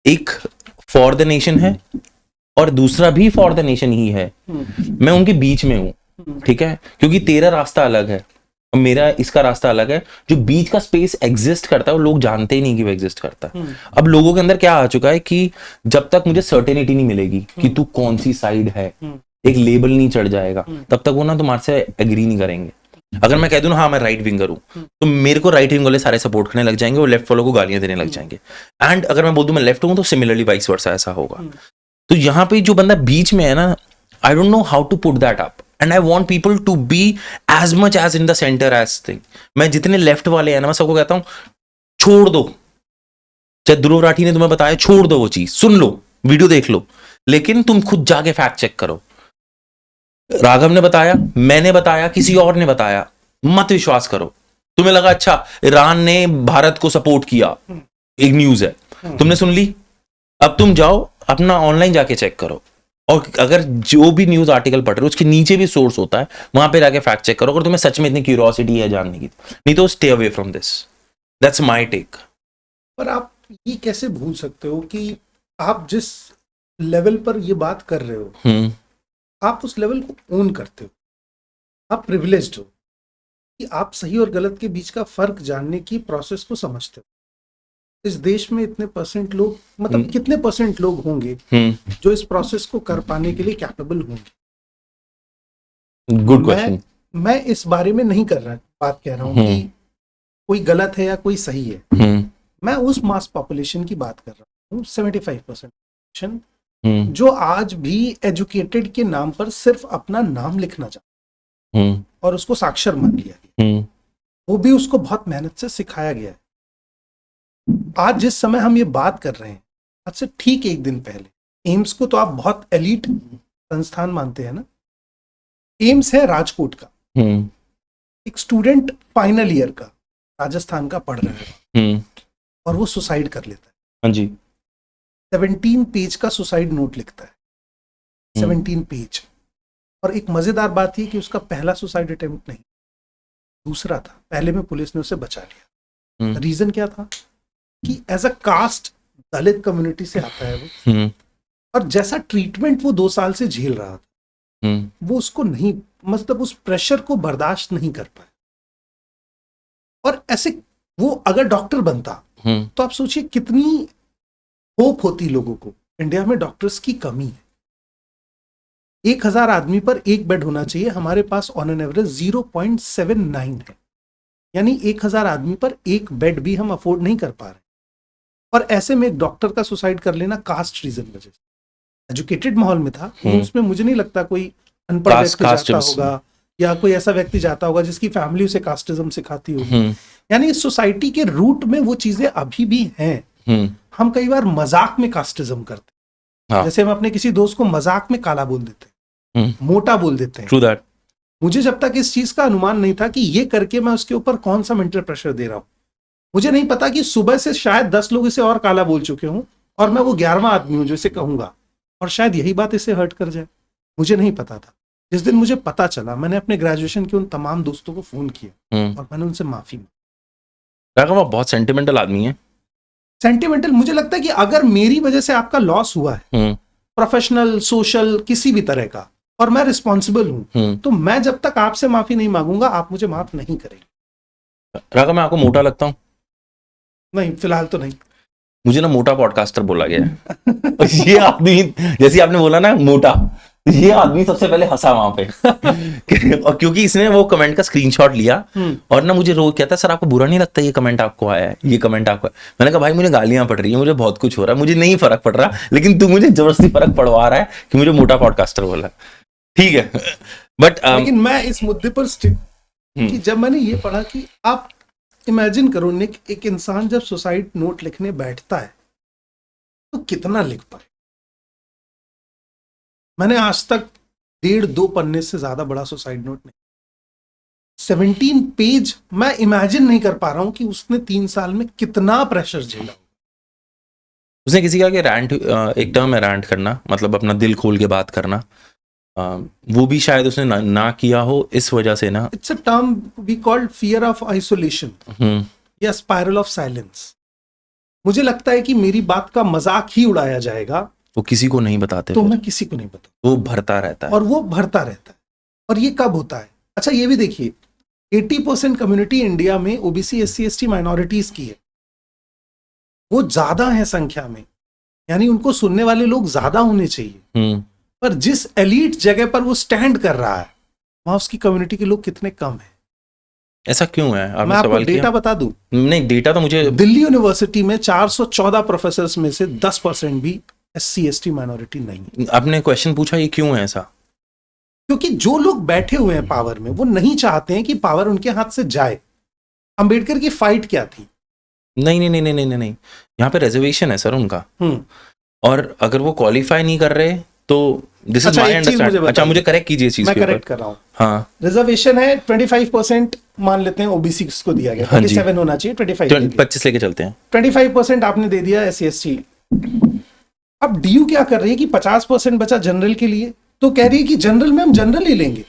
एक फॉर द नेशन है और दूसरा भी फॉर द नेशन ही है। मैं उनके बीच में हूं, ठीक है, क्योंकि तेरा रास्ता अलग है और मेरा इसका रास्ता अलग है। जो बीच का स्पेस एग्जिस्ट करता है वो लोग जानते ही नहीं कि वो एग्जिस्ट करता है। अब लोगों के अंदर क्या आ चुका है कि जब तक मुझे सर्टेनिटी नहीं मिलेगी कि तू कौन सी साइड है, एक लेबल नहीं चढ़ जाएगा, तब तक वो ना तुम्हारे से एग्री नहीं करेंगे। अगर मैं कह दूं ना हाँ मैं राइट विंगर हूं, तो मेरे को राइट विंग वाले सारे सपोर्ट करने लग जाएंगे और लेफ्ट वालों को गालियां देने लग जाएंगे। एंड अगर मैं बोल दूं मैं लेफ्ट हूं, तो सिमिलरली वाइस वर्सा ऐसा होगा। तो यहाँ पे जो बंदा बीच में है ना, I don't know how to put that up, and I want people to be as much as in the centre as thing. मैं जितने लेफ्ट वाले हैं ना, मैं सबको कहता हूं छोड़ दो, चाहे ध्रुव राठी ने तुम्हें बताया, छोड़ दो वो चीज, सुन लो, वीडियो देख लो, लेकिन तुम खुद जाके फैक्ट चेक करो। राघव ने बताया, मैंने बताया, किसी और ने बताया, मत विश्वास करो। तुम्हें लगा अच्छा ईरान ने भारत को सपोर्ट किया, एक न्यूज है, तुमने सुन ली, अब तुम जाओ अपना ऑनलाइन जाके चेक करो, और अगर जो भी न्यूज आर्टिकल पढ़ रहे हो उसके नीचे भी सोर्स होता है, वहां पे जाके फैक्ट चेक करो, अगर तुम्हें सच में इतनी क्यूरियोसिटी है जानने की, नहीं तो stay away from this. That's my take. पर आप ये कैसे भूल सकते हो कि आप जिस लेवल पर ये बात कर रहे हो, आप उस लेवल को ओन करते हो, आप प्रिविलेज्ड हो कि आप सही और गलत के बीच का फर्क जानने की प्रोसेस को समझते हो। इस देश में इतने परसेंट लोग, मतलब कितने परसेंट लोग होंगे जो इस प्रोसेस को कर पाने के लिए कैपेबल होंगे? Good question. मैं इस बारे में नहीं कर रहा बात कह रहा हूँ कि कोई गलत है या कोई सही है। मैं उस मास पॉपुलेशन की बात कर रहा हूँ, 75% जो आज भी एजुकेटेड के नाम पर सिर्फ अपना नाम लिखना चाहता और उसको साक्षर मान लिया गया, वो भी उसको बहुत मेहनत से सिखाया गया है। आज जिस समय हम ये बात कर रहे हैं, आज से ठीक एक दिन पहले, एम्स को तो आप बहुत एलीट संस्थान मानते हैं ना, एम्स है राजकोट का, एक स्टूडेंट फाइनल ईयर का राजस्थान का पढ़ रहा है और वो सुसाइड कर लेता है। हाँ जी। 17 पेज का सुसाइड नोट लिखता है, 17 पेज। और एक मजेदार बात ये कि उसका पहला सुसाइड अटेम्प्ट नहीं, दूसरा था। पहले में पुलिस ने उसे बचा लिया। रीजन क्या था कि as a caste Dalit community से आता है वो, और जैसा ट्रीटमेंट वो 2 साल से झेल रहा था, वो उसको नहीं, मतलब उस प्रेशर को बर्दाश्त नहीं कर पाया। और ऐसे वो अगर डॉक्टर बनता तो आप सोचिए कितनी होप होती लोगों को। इंडिया में डॉक्टर्स की कमी है। 1000 आदमी पर एक बेड होना चाहिए, हमारे पास ऑन एन एवरेज 0.79 है, यानी 1000 आदमी पर एक बेड भी हम अफोर्ड नहीं कर पा रहे। और ऐसे में एक डॉक्टर का सुसाइड कर लेना कास्ट रीजन वजह से, एजुकेटेड माहौल में था, उसमें मुझे नहीं लगता कोई अनपढ़ व्यक्ति जाता होगा या कोई ऐसा व्यक्ति जाता होगा जिसकी फैमिली उसे कास्टिज्म सिखाती होगी। यानी इस सोसाइटी के रूट में वो चीजें अभी भी हैं। हम कई बार मजाक में कास्टिज्म करते हैं, जैसे हम अपने किसी दोस्त को मजाक में काला बोल देते हैं, मोटा बोल देते हैं। True that. मुझे जब तक इस चीज का अनुमान नहीं था कि ये करके मैं उसके ऊपर कौन सा मेंटल प्रेशर दे रहा हूं, मुझे नहीं पता कि सुबह से शायद 10 लोग इसे और काला बोल चुके हों और मैं वो 11वां आदमी हूं जो इसे कहूंगा, और शायद यही बात इसे हर्ट कर जाए। मुझे नहीं पता था। जिस दिन मुझे पता चला, मैंने अपने ग्रेजुएशन के उन तमाम दोस्तों को फोन किया और मैंने उनसे माफी मांगी। वो बहुत सेंटिमेंटल आदमी है। सेंटिमेंटल, मुझे लगता है कि अगर मेरी वजह से आपका लॉस हुआ है, प्रोफेशनल, सोशल, किसी भी तरह का, और मैं रिस्पॉन्सिबल हूं, तो मैं जब तक आपसे माफी नहीं मांगूंगा, आप मुझे माफ नहीं करेंगे। राघव, मैं आपको मोटा लगता हूं? नहीं, फिलहाल तो नहीं। मुझे ना मोटा पॉडकास्टर बोला गया है। ये आदमी, जैसे आपने बोला ना मोटा, ये आदमी सबसे पहले हंसा वहां पे। और क्योंकि इसने वो कमेंट का स्क्रीनशॉट लिया और ना मुझे रोज कहता है, सर आपको बुरा नहीं लगता ये कमेंट आपको आया है, ये कमेंट आपको आया? मैंने कहा भाई मुझे गालियां पड़ रही है, मुझे बहुत कुछ हो रहा है, मुझे नहीं फर्क पड़ रहा, लेकिन तू मुझे जबरदस्ती फर्क पड़वा रहा है कि मुझे मोटा पॉडकास्टर बोला। ठीक है, बट लेकिन मैं इस मुद्दे पर स्टिक कि जब मैंने ये पढ़ा कि आप इमेजिन करो निक, एक इंसान जब सुसाइड नोट लिखने बैठता है तो कितना लिख पाए। मैंने आज तक 1.5-2 पन्ने से ज्यादा बड़ा सुसाइड नोट नहीं, 17 पेज। मैं इमेजिन नहीं कर पा रहा हूं कि उसने 3 साल में कितना प्रेशर झेला। उसने किसी का रैंट, एक टर्म है रैंट करना, मतलब अपना दिल खोल के बात करना, वो भी शायद उसने ना किया हो इस वजह से ना। It's a term we called fear of isolation या स्पाइरल ऑफ साइलेंस। मुझे लगता है कि मेरी बात का मजाक ही उड़ाया जाएगा, वो किसी को नहीं बताते, तो मैं किसी को नहीं बताता, वो भरता रहता है और वो भरता रहता है। और ये कब होता है? अच्छा ये भी देखिए, 80% कम्युनिटी इंडिया में ओबीसी, एससी, एसटी माइनॉरिटीज की है, वो ज्यादा है संख्या में, यानी उनको सुनने वाले लोग ज्यादा होने चाहिए। पर जिस एलीट जगह पर वो स्टैंड कर रहा है, वहां उसकी कम्युनिटी के लोग कितने कम हैं। ऐसा क्यों है? मैं आपको डेटा बता दूं? नहीं, डेटा तो मुझे, दिल्ली यूनिवर्सिटी में 414 प्रोफेसर्स में से 10% भी एससी एसटी माइनॉरिटी नहीं है। आपने क्वेश्चन पूछा ये क्यों है ऐसा? क्योंकि जो लोग बैठे हुए हैं पावर में, वो नहीं चाहते हैं कि पावर उनके हाथ से जाए। अंबेडकर की फाइट क्या थी? नहीं नहीं नहीं नहीं नहीं नहीं, यहाँ पे रिजर्वेशन है सर उनका, और अगर वो क्वालिफाई नहीं कर रहे तो दिस इज माय अंडरस्टैंडिंग। अच्छा, मुझे करेक्ट कीजिए चीज, मैं करेक्ट कर रहा हूँ। हाँ, रिजर्वेशन है 25% मान लेते हैं ओबीसी को दिया गया, 27 होना चाहिए, 25 लेके चलते हैं, 25% आपने दे दिया एससी एसटी। अब डीयू क्या कर रही है कि 50% बचा जनरल के लिए, तो कह रही है कि जनरल में हम जनरल ही लेंगे,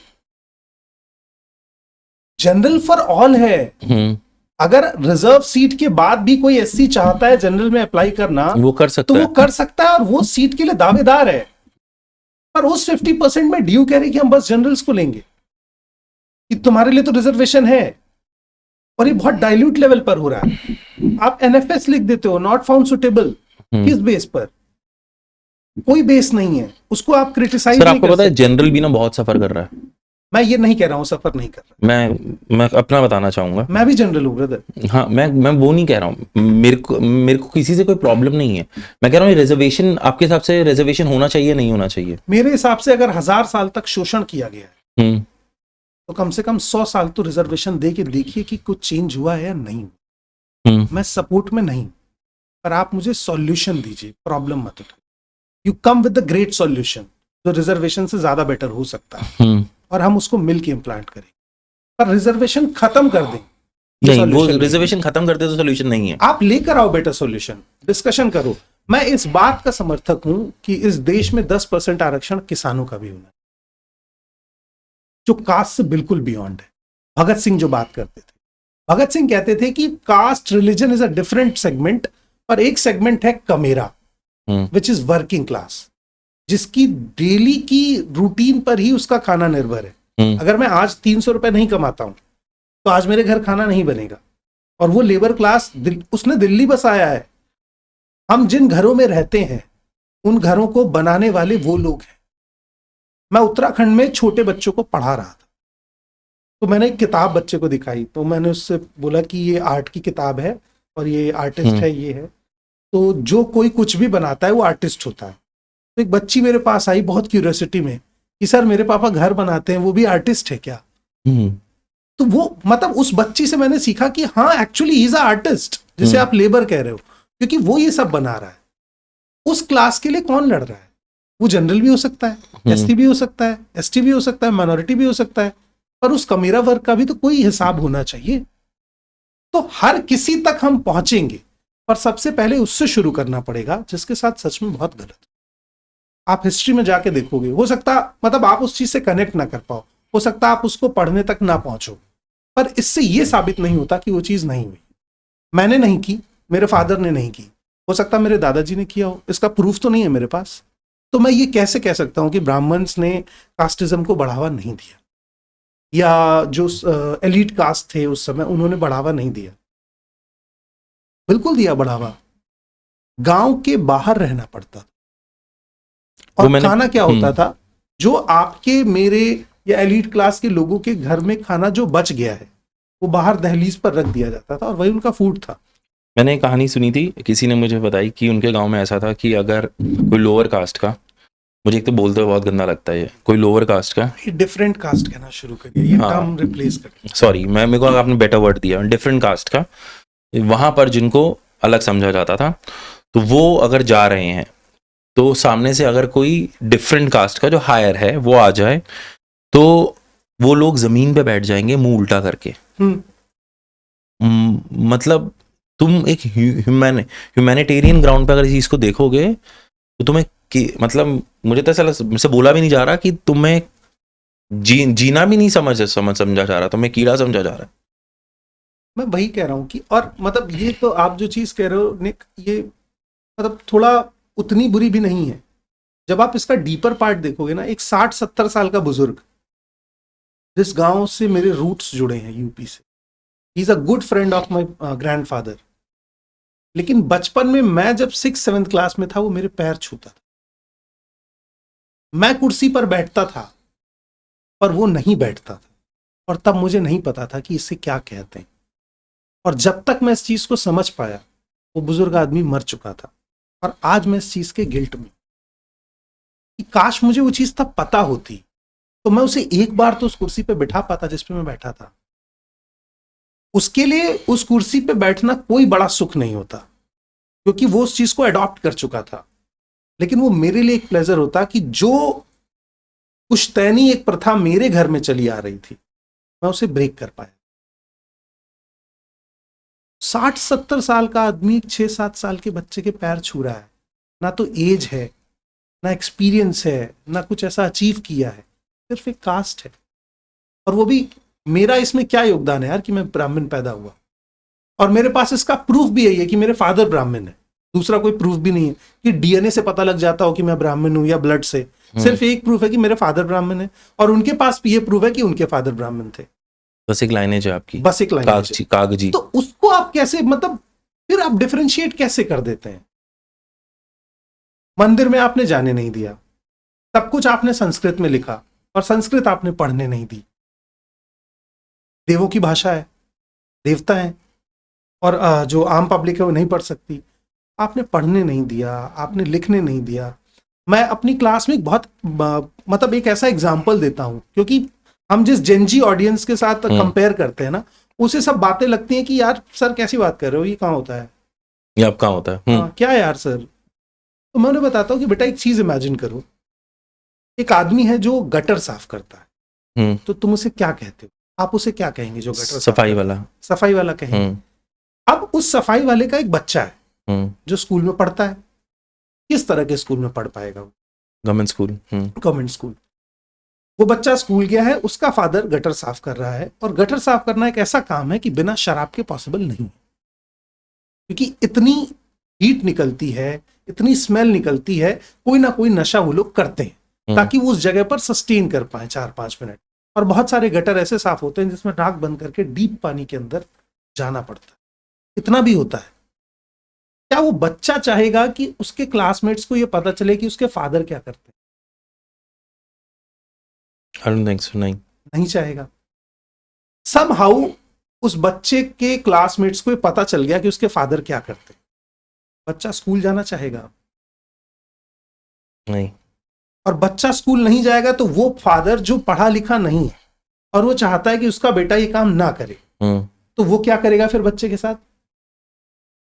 जनरल फॉर ऑल है। अगर रिजर्व सीट के बाद भी कोई एससी चाहता है जनरल में अप्लाई करना, वो कर सकता है, तो वो कर सकता है, और वो सीट के लिए दावेदार है। पर उस 50% में डीयू कह रही कि हम बस जनरल्स को लेंगे, कि तुम्हारे लिए तो रिजर्वेशन है। और ये बहुत डाइल्यूट लेवल पर हो रहा है। आप एनएफएस लिख देते हो, नॉट फाउंड सुटेबल, किस बेस पर? कोई बेस नहीं है, उसको आप क्रिटिसाइज नहीं कर सकते। आपको पता है जनरल भी ना बहुत सफर कर रहा है। मैं ये नहीं कह रहा हूँ सफर नहीं कर रहा, मैं अपना बताना चाहूंगा। मैं भी जनरल हूँ ब्रदर। हाँ, मैं वो नहीं कह रहा हूँ, मेरे को किसी से कोई प्रॉब्लम नहीं है। मैं कह रहा हूँ रिजर्वेशन, आपके हिसाब से रिजर्वेशन होना चाहिए नहीं होना चाहिए? मेरे हिसाब से अगर 1000 साल तक शोषण किया गया है हम्म। तो कम से कम 100 साल तो रिजर्वेशन दे के देखिए कि कुछ चेंज हुआ है या नहीं। मैं सपोर्ट में नहीं, पर आप मुझे सॉल्यूशन दीजिए, प्रॉब्लम मत उठाइए। You come with the great solution जो रिजर्वेशन से ज्यादा बेटर हो सकता है और हम उसको मिलके इम्प्लांट करें। पर रिजर्वेशन खत्म कर दें, नहीं, वो रिजर्वेशन खत्म करते तो सोल्यूशन नहीं है। आप लेकर आओ बेटर सॉल्यूशन, डिस्कशन करो। मैं इस बात का समर्थक हूं कि इस देश में 10% आरक्षण किसानों का भी होना, जो कास्ट से बिल्कुल बियॉन्ड है। भगत सिंह जो बात करते थे, भगत सिंह कहते थे कि caste religion is a different segment, पर एक सेगमेंट है camera which is working class, जिसकी डेली की रूटीन पर ही उसका खाना निर्भर है। अगर मैं आज 300 रुपए नहीं कमाता हूं तो आज मेरे घर खाना नहीं बनेगा। और वो लेबर क्लास उसने दिल्ली बसाया है। हम जिन घरों में रहते हैं उन घरों को बनाने वाले वो लोग हैं। मैं उत्तराखंड में छोटे बच्चों को पढ़ा रहा था, तो मैंने एक किताब बच्चे को दिखाई, तो मैंने उससे बोला कि ये आर्ट की किताब है और ये आर्टिस्ट है, ये है। तो जो कोई कुछ भी बनाता है वो आर्टिस्ट होता है। तो एक बच्ची मेरे पास आई बहुत क्यूरियोसिटी में कि सर मेरे पापा घर बनाते हैं, वो भी आर्टिस्ट है क्या? तो वो मतलब उस बच्ची से मैंने सीखा कि हाँ actually he is a artist, जिसे आप लेबर कह रहे हो, क्योंकि वो ये सब बना रहा है। उस क्लास के लिए कौन लड़ रहा है? वो जनरल भी हो सकता है, एससी भी हो सकता है, एसटी भी हो सकता है, माइनॉरिटी भी हो सकता है, पर उस कमेरा वर्ग का भी तो कोई हिसाब होना चाहिए। तो हर किसी तक हम पहुंचेंगे, पर सबसे पहले उससे शुरू करना पड़ेगा जिसके साथ सच में बहुत गलत। आप हिस्ट्री में जाके देखोगे, हो सकता मतलब आप उस चीज से कनेक्ट ना कर पाओ, हो सकता आप उसको पढ़ने तक ना पहुंचो, पर इससे यह साबित नहीं होता कि वो चीज नहीं हुई। मैंने नहीं की, मेरे फादर ने नहीं की, हो सकता मेरे दादाजी ने किया हो, इसका प्रूफ तो नहीं है मेरे पास। तो मैं ये कैसे कह सकता हूं कि ब्राह्मण्स ने कास्टिज्म को बढ़ावा नहीं दिया, या जो एलीट कास्ट थे उस समय उन्होंने बढ़ावा नहीं दिया? बिल्कुल दिया बढ़ावा। गांव के बाहर रहना पड़ता था, और खाना क्या होता था, जो आपके मेरे या एलीट क्लास के लोगों के घर में खाना जो बच गया है वो बाहर दहलीज पर रख दिया जाता था और वही उनका फूड था। मैंने एक कहानी सुनी थी, किसी ने मुझे बताई कि उनके गांव में ऐसा था कि अगर कोई लोअर कास्ट का, मुझे एक तो बोलते हुए बहुत गंदा लगता है, कोई लोअर कास्ट का, डिफरेंट कास्ट कहना शुरू करिए, ये टर्म रिप्लेस करिए। सॉरी, मेरे को आपने बेटर वर्ड दिया, डिफरेंट कास्ट का, वहां पर जिनको अलग समझा जाता था, तो वो अगर जा रहे हैं तो सामने से अगर कोई डिफरेंट कास्ट का जो हायर है वो आ जाए तो वो लोग जमीन पे बैठ जाएंगे मुंह उल्टा करके। मतलब तुम एक ह्यूमैनिटेरियन ग्राउंड पे अगर इस चीज को देखोगे तो तुम्हें मतलब मुझे तो ऐसा मुझसे बोला भी नहीं जा रहा कि तुम्हें जीना भी नहीं समझा जा रहा, तुम्हें कीड़ा समझा जा रहा है। मैं वही कह रहा हूँ कि, और मतलब ये तो आप जो चीज कह रहे हो निक, ये मतलब थोड़ा उतनी बुरी भी नहीं है। जब आप इसका डीपर पार्ट देखोगे ना, एक 60-70 साल का बुजुर्ग, जिस गांव से मेरे रूट्स जुड़े हैं यूपी से, ही is a good friend of my grandfather, लेकिन बचपन में मैं जब 6th-7th क्लास में था वो मेरे पैर छूता था। मैं कुर्सी पर बैठता था पर वो नहीं बैठता था, और तब मुझे नहीं पता था कि इसे क्या कहते हैं। और जब तक मैं इस चीज को समझ पाया वो बुजुर्ग आदमी मर चुका था। और आज मैं इस चीज के गिल्ट में कि काश मुझे वो चीज तब पता होती तो मैं उसे एक बार तो उस कुर्सी पे बिठा पाता जिस पे मैं बैठा था। उसके लिए उस कुर्सी पे बैठना कोई बड़ा सुख नहीं होता, क्योंकि वो उस चीज को अडॉप्ट कर चुका था, लेकिन वो मेरे लिए एक प्लेजर होता कि जो पुश्तैनी एक प्रथा मेरे घर में चली आ रही थी मैं उसे ब्रेक कर पाया। 60-70 साल का आदमी 6-7 साल के बच्चे के पैर छू रहा है, ना तो एज है, ना एक्सपीरियंस है, ना कुछ ऐसा अचीव किया है, सिर्फ एक कास्ट है। और वो भी मेरा इसमें क्या योगदान है यार कि मैं ब्राह्मण पैदा हुआ, और मेरे पास इसका प्रूफ भी यही है कि मेरे फादर ब्राह्मण है। दूसरा कोई प्रूफ भी नहीं है कि डीएनए से पता लग जाता हो कि मैं ब्राह्मण हूं या ब्लड से। सिर्फ एक प्रूफ है कि मेरे फादर ब्राह्मण है, और उनके पास भी ये प्रूफ है कि उनके फादर ब्राह्मण थे। बस एक लाइनेज है आपकी, बस एक लाइनेज कागजी। तो उसको आप कैसे, मतलब फिर आप डिफरेंशिएट कैसे कर देते हैं? मंदिर में आपने जाने नहीं दिया, सब कुछ आपने संस्कृत में लिखा, और संस्कृत आपने पढ़ने नहीं दी। देवों की भाषा है, देवता है, और जो आम पब्लिक है वो नहीं पढ़ सकती। आपने पढ़ने नहीं दिया, आपने लिखने नहीं दिया। मैं अपनी क्लास में एक बहुत मतलब एक ऐसा एग्जाम्पल देता हूँ, क्योंकि हम जिस जेनजी ऑडियंस के साथ कंपेयर करते हैं ना, उसे सब बातें लगती हैं कि यार सर कैसी बात कर रहे हो, ये कहाँ होता है, ये अब कहाँ होता है। क्या यार सर। तो मैं उन्हें बताता हूँ कि बेटा एक चीज इमेजिन करो, एक आदमी है जो गटर साफ करता है, तो तुम उसे क्या कहते हो? आप उसे क्या कहेंगे जो गटर सफाई वाला? सफाई वाला कहेंगे। अब उस सफाई वाले का एक बच्चा है जो स्कूल में पढ़ता है। किस तरह के स्कूल में पढ़ पाएगा वो? Government school. Government school. वो बच्चा स्कूल गया है, उसका फादर गटर साफ कर रहा है, और गटर साफ करना एक ऐसा काम है कि बिना शराब के पॉसिबल नहीं है, क्योंकि इतनी हीट निकलती है, इतनी स्मेल निकलती है, कोई ना कोई नशा वो लोग करते हैं ताकि वो उस जगह पर सस्टेन कर पाए 4-5 मिनट। और बहुत सारे गटर ऐसे साफ होते हैं जिसमें नाक बंद करके डीप पानी के अंदर जाना पड़ता है। इतना भी होता है। क्या वो बच्चा चाहेगा कि उसके क्लासमेट्स को ये पता चले कि उसके फादर क्या करते हैं? I don't think so, नहीं चाहेगा। समहाउ उस बच्चे के क्लासमेट्स को ये पता चल गया कि उसके फादर क्या करते हैं। बच्चा स्कूल जाना चाहेगा? नहीं। और बच्चा स्कूल नहीं जाएगा तो वो फादर जो पढ़ा लिखा नहीं है और वो चाहता है कि उसका बेटा ये काम ना करे, तो वो क्या करेगा फिर बच्चे के साथ?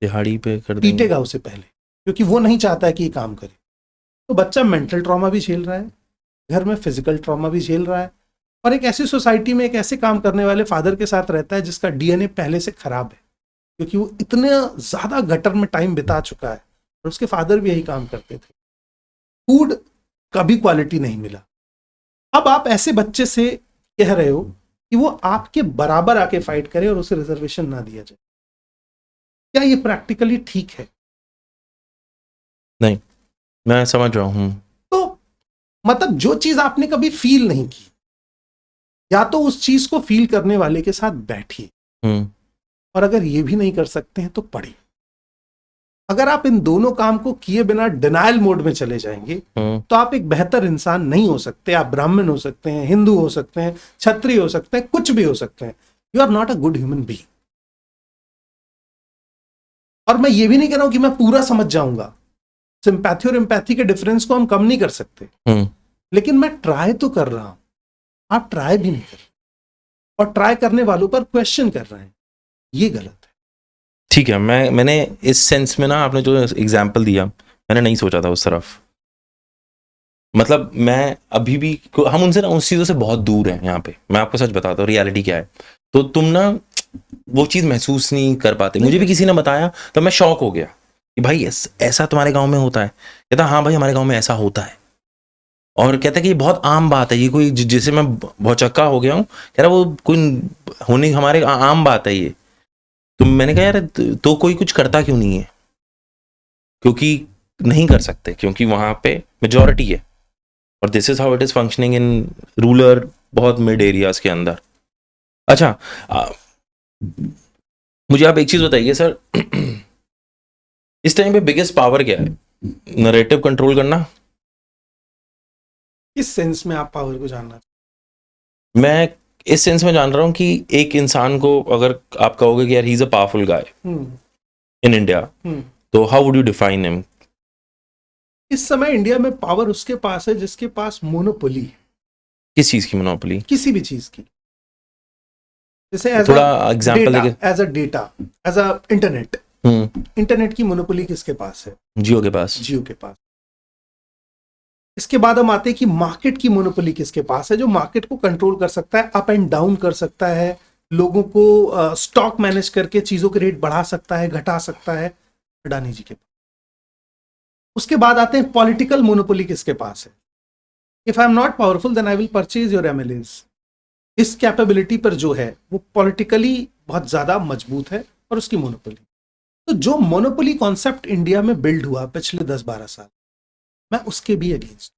दिहाड़ी पे कर देंगे, पीटेगा उसे पहले, क्योंकि वो नहीं चाहता है कि ये काम करे। तो बच्चा मेंटल ट्रॉमा भी झेल रहा है, घर में फिजिकल ट्रॉमा भी झेल रहा है, और एक ऐसी सोसाइटी में एक ऐसे काम करने वाले फादर के साथ रहता है जिसका डीएनए पहले से खराब है, क्योंकि वो इतने ज्यादा गटर में टाइम बिता चुका है और उसके फादर भी यही काम करते थे। फूड कभी क्वालिटी नहीं मिला। अब आप ऐसे बच्चे से कह रहे हो कि वो आपके बराबर आके फाइट करे और उसे रिजर्वेशन ना दिया जाए। क्या ये प्रैक्टिकली ठीक है? नहीं, मैं समझ रहा हूं। तो मतलब जो चीज आपने कभी फील नहीं की, या तो उस चीज को फील करने वाले के साथ बैठिए, और अगर ये भी नहीं कर सकते हैं तो पढ़िए। अगर आप इन दोनों काम को किए बिना डिनायल मोड में चले जाएंगे तो आप एक बेहतर इंसान नहीं हो सकते। आप ब्राह्मण हो सकते हैं, हिंदू हो सकते हैं, क्षत्रिय हो सकते हैं, कुछ भी हो सकते हैं। You are not a good human being. और मैं ये भी नहीं कह रहा हूं कि मैं पूरा समझ जाऊंगा। सिंपैथी और एम्पैथी के डिफरेंस को हम कम नहीं कर सकते, लेकिन मैं ट्राई तो कर रहा हूं। आप ट्राई भी नहीं कर रहे, और ट्राई करने वालों पर क्वेश्चन कर रहे हैं, ये गलत है। ठीक है, मैंने इस सेंस में ना, आपने जो एग्जाम्पल दिया मैंने नहीं सोचा था उस तरफ। मतलब मैं अभी भी, हम उनसे ना उस चीज़ों से बहुत दूर हैं यहाँ पे। मैं आपको सच बताता हूँ रियलिटी क्या है। तो तुम ना वो चीज़ महसूस नहीं कर पाते। मुझे भी किसी ने बताया तो मैं शॉक हो गया कि भाई ऐसा तुम्हारे गांव में होता है। कहता हाँ भाई हमारे गांव में ऐसा होता है, और कहता है कि ये बहुत आम बात है, ये कोई जैसे मैं भौचक्का हो गया हूँ, कह रहा वो कोई होने हमारे आम बात है ये। तो मैंने कहा यार तो कोई कुछ करता क्यों नहीं है? क्योंकि नहीं कर सकते, क्योंकि वहां पे मेजॉरिटी है, और this is how it is functioning in rural बहुत मिड एरियाज के अंदर। अच्छा, मुझे आप एक चीज बताइए सर, इस टाइम पे बिगेस्ट पावर क्या है? नरेटिव कंट्रोल करना? किस सेंस में आप पावर को जानना? मैं इस सेंस में जान रहा हूं कि एक इंसान को अगर आप कहोगे कि यार he is a powerful guy in India, तो how would you define him? इस समय इंडिया में पावर उसके पास है जिसके पास मोनोपोली है। किस चीज की मोनोपोली? किसी भी चीज की। जैसे थोड़ा एग्जांपल देके। As a data, as a internet. Internet की मोनोपोली किसके पास है? जियो के पास। जियो के पास। इसके बाद हम आते हैं कि मार्केट की मोनोपोली किसके पास है, जो मार्केट को कंट्रोल कर सकता है, अप एंड डाउन कर सकता है, लोगों को स्टॉक मैनेज करके चीजों के रेट बढ़ा सकता है, घटा सकता है। अडानी जी के पास। उसके बाद आते हैं पॉलिटिकल मोनोपोली किसके पास है? If I am not powerful then I will purchase your MLAs. इस कैपेबिलिटी पर जो है वो पॉलिटिकली बहुत ज्यादा मजबूत है, और उसकी मोनोपोली। तो जो मोनोपोली कॉन्सेप्ट इंडिया में बिल्ड हुआ पिछले 10-12 साल, मैं उसके भी अगेंस्ट।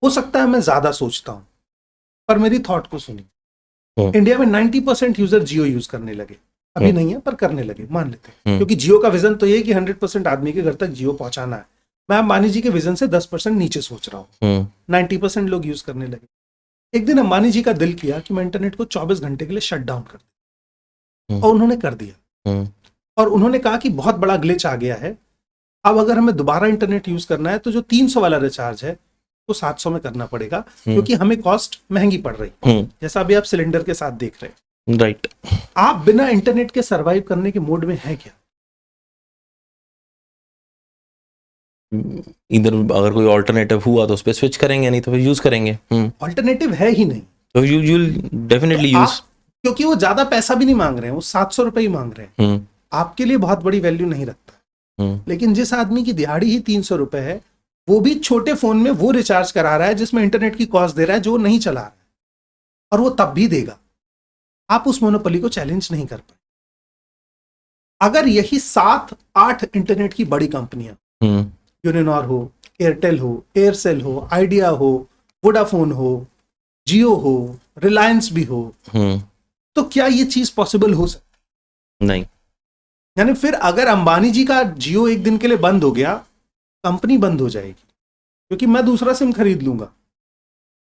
हो सकता है मैं ज्यादा सोचता हूं, पर मेरी थॉट को सुनिए। इंडिया में 90% यूजर जियो यूज करने लगे। अभी नहीं है पर करने लगे, मान लेते हैं, क्योंकि जियो का विजन तो ये कि 100% आदमी के घर तक जियो पहुंचाना है। मैं अंबानी जी के विजन से 10% नीचे सोच रहा हूँ, 90% लोग यूज करने लगे। एक दिन अंबानी जी का दिल किया कि मैं इंटरनेट को 24 घंटे के लिए शट डाउन कर दूं, और उन्होंने कर दिया। और उन्होंने कहा कि बहुत बड़ा ग्लिच आ गया है, अब अगर हमें दोबारा इंटरनेट यूज करना है तो जो 300 वाला रिचार्ज है वो 700 में करना पड़ेगा, क्योंकि हमें कॉस्ट महंगी पड़ रही है, जैसा अभी आप सिलेंडर के साथ देख रहे हैं। राइट। आप बिना इंटरनेट के सरवाइव करने के मोड में है क्या? इधर अगर कोई ऑल्टरनेटिव हुआ तो उस पर स्विच करेंगे, नहीं तो फिर यूज करेंगे। ऑल्टरनेटिव है ही नहीं, तो यू डेफिनेटली यूज, क्योंकि वो ज्यादा पैसा भी नहीं मांग रहे हैं, वो 700 रुपए ही मांग रहे हैं। आपके लिए बहुत बड़ी वैल्यू नहीं रखता। लेकिन जिस आदमी की दिहाड़ी ही 300 रुपए है, वो भी छोटे फोन में वो रिचार्ज करा रहा है जिसमें इंटरनेट की कॉस्ट दे रहा है, जो वो नहीं चला रहा है, और वो तब भी देगा। आप उस मोनोपोली को चैलेंज नहीं कर पाए। अगर यही 7-8 इंटरनेट की बड़ी कंपनियां, यूनिनॉर हो, एयरटेल हो, एयरसेल हो, आइडिया हो, वोडाफोन हो, जियो हो, रिलायंस भी हो, तो क्या ये चीज पॉसिबल हो सकती? नहीं। यानी फिर अगर अंबानी जी का जियो एक दिन के लिए बंद हो गया, कंपनी बंद हो जाएगी, क्योंकि मैं दूसरा सिम खरीद लूंगा।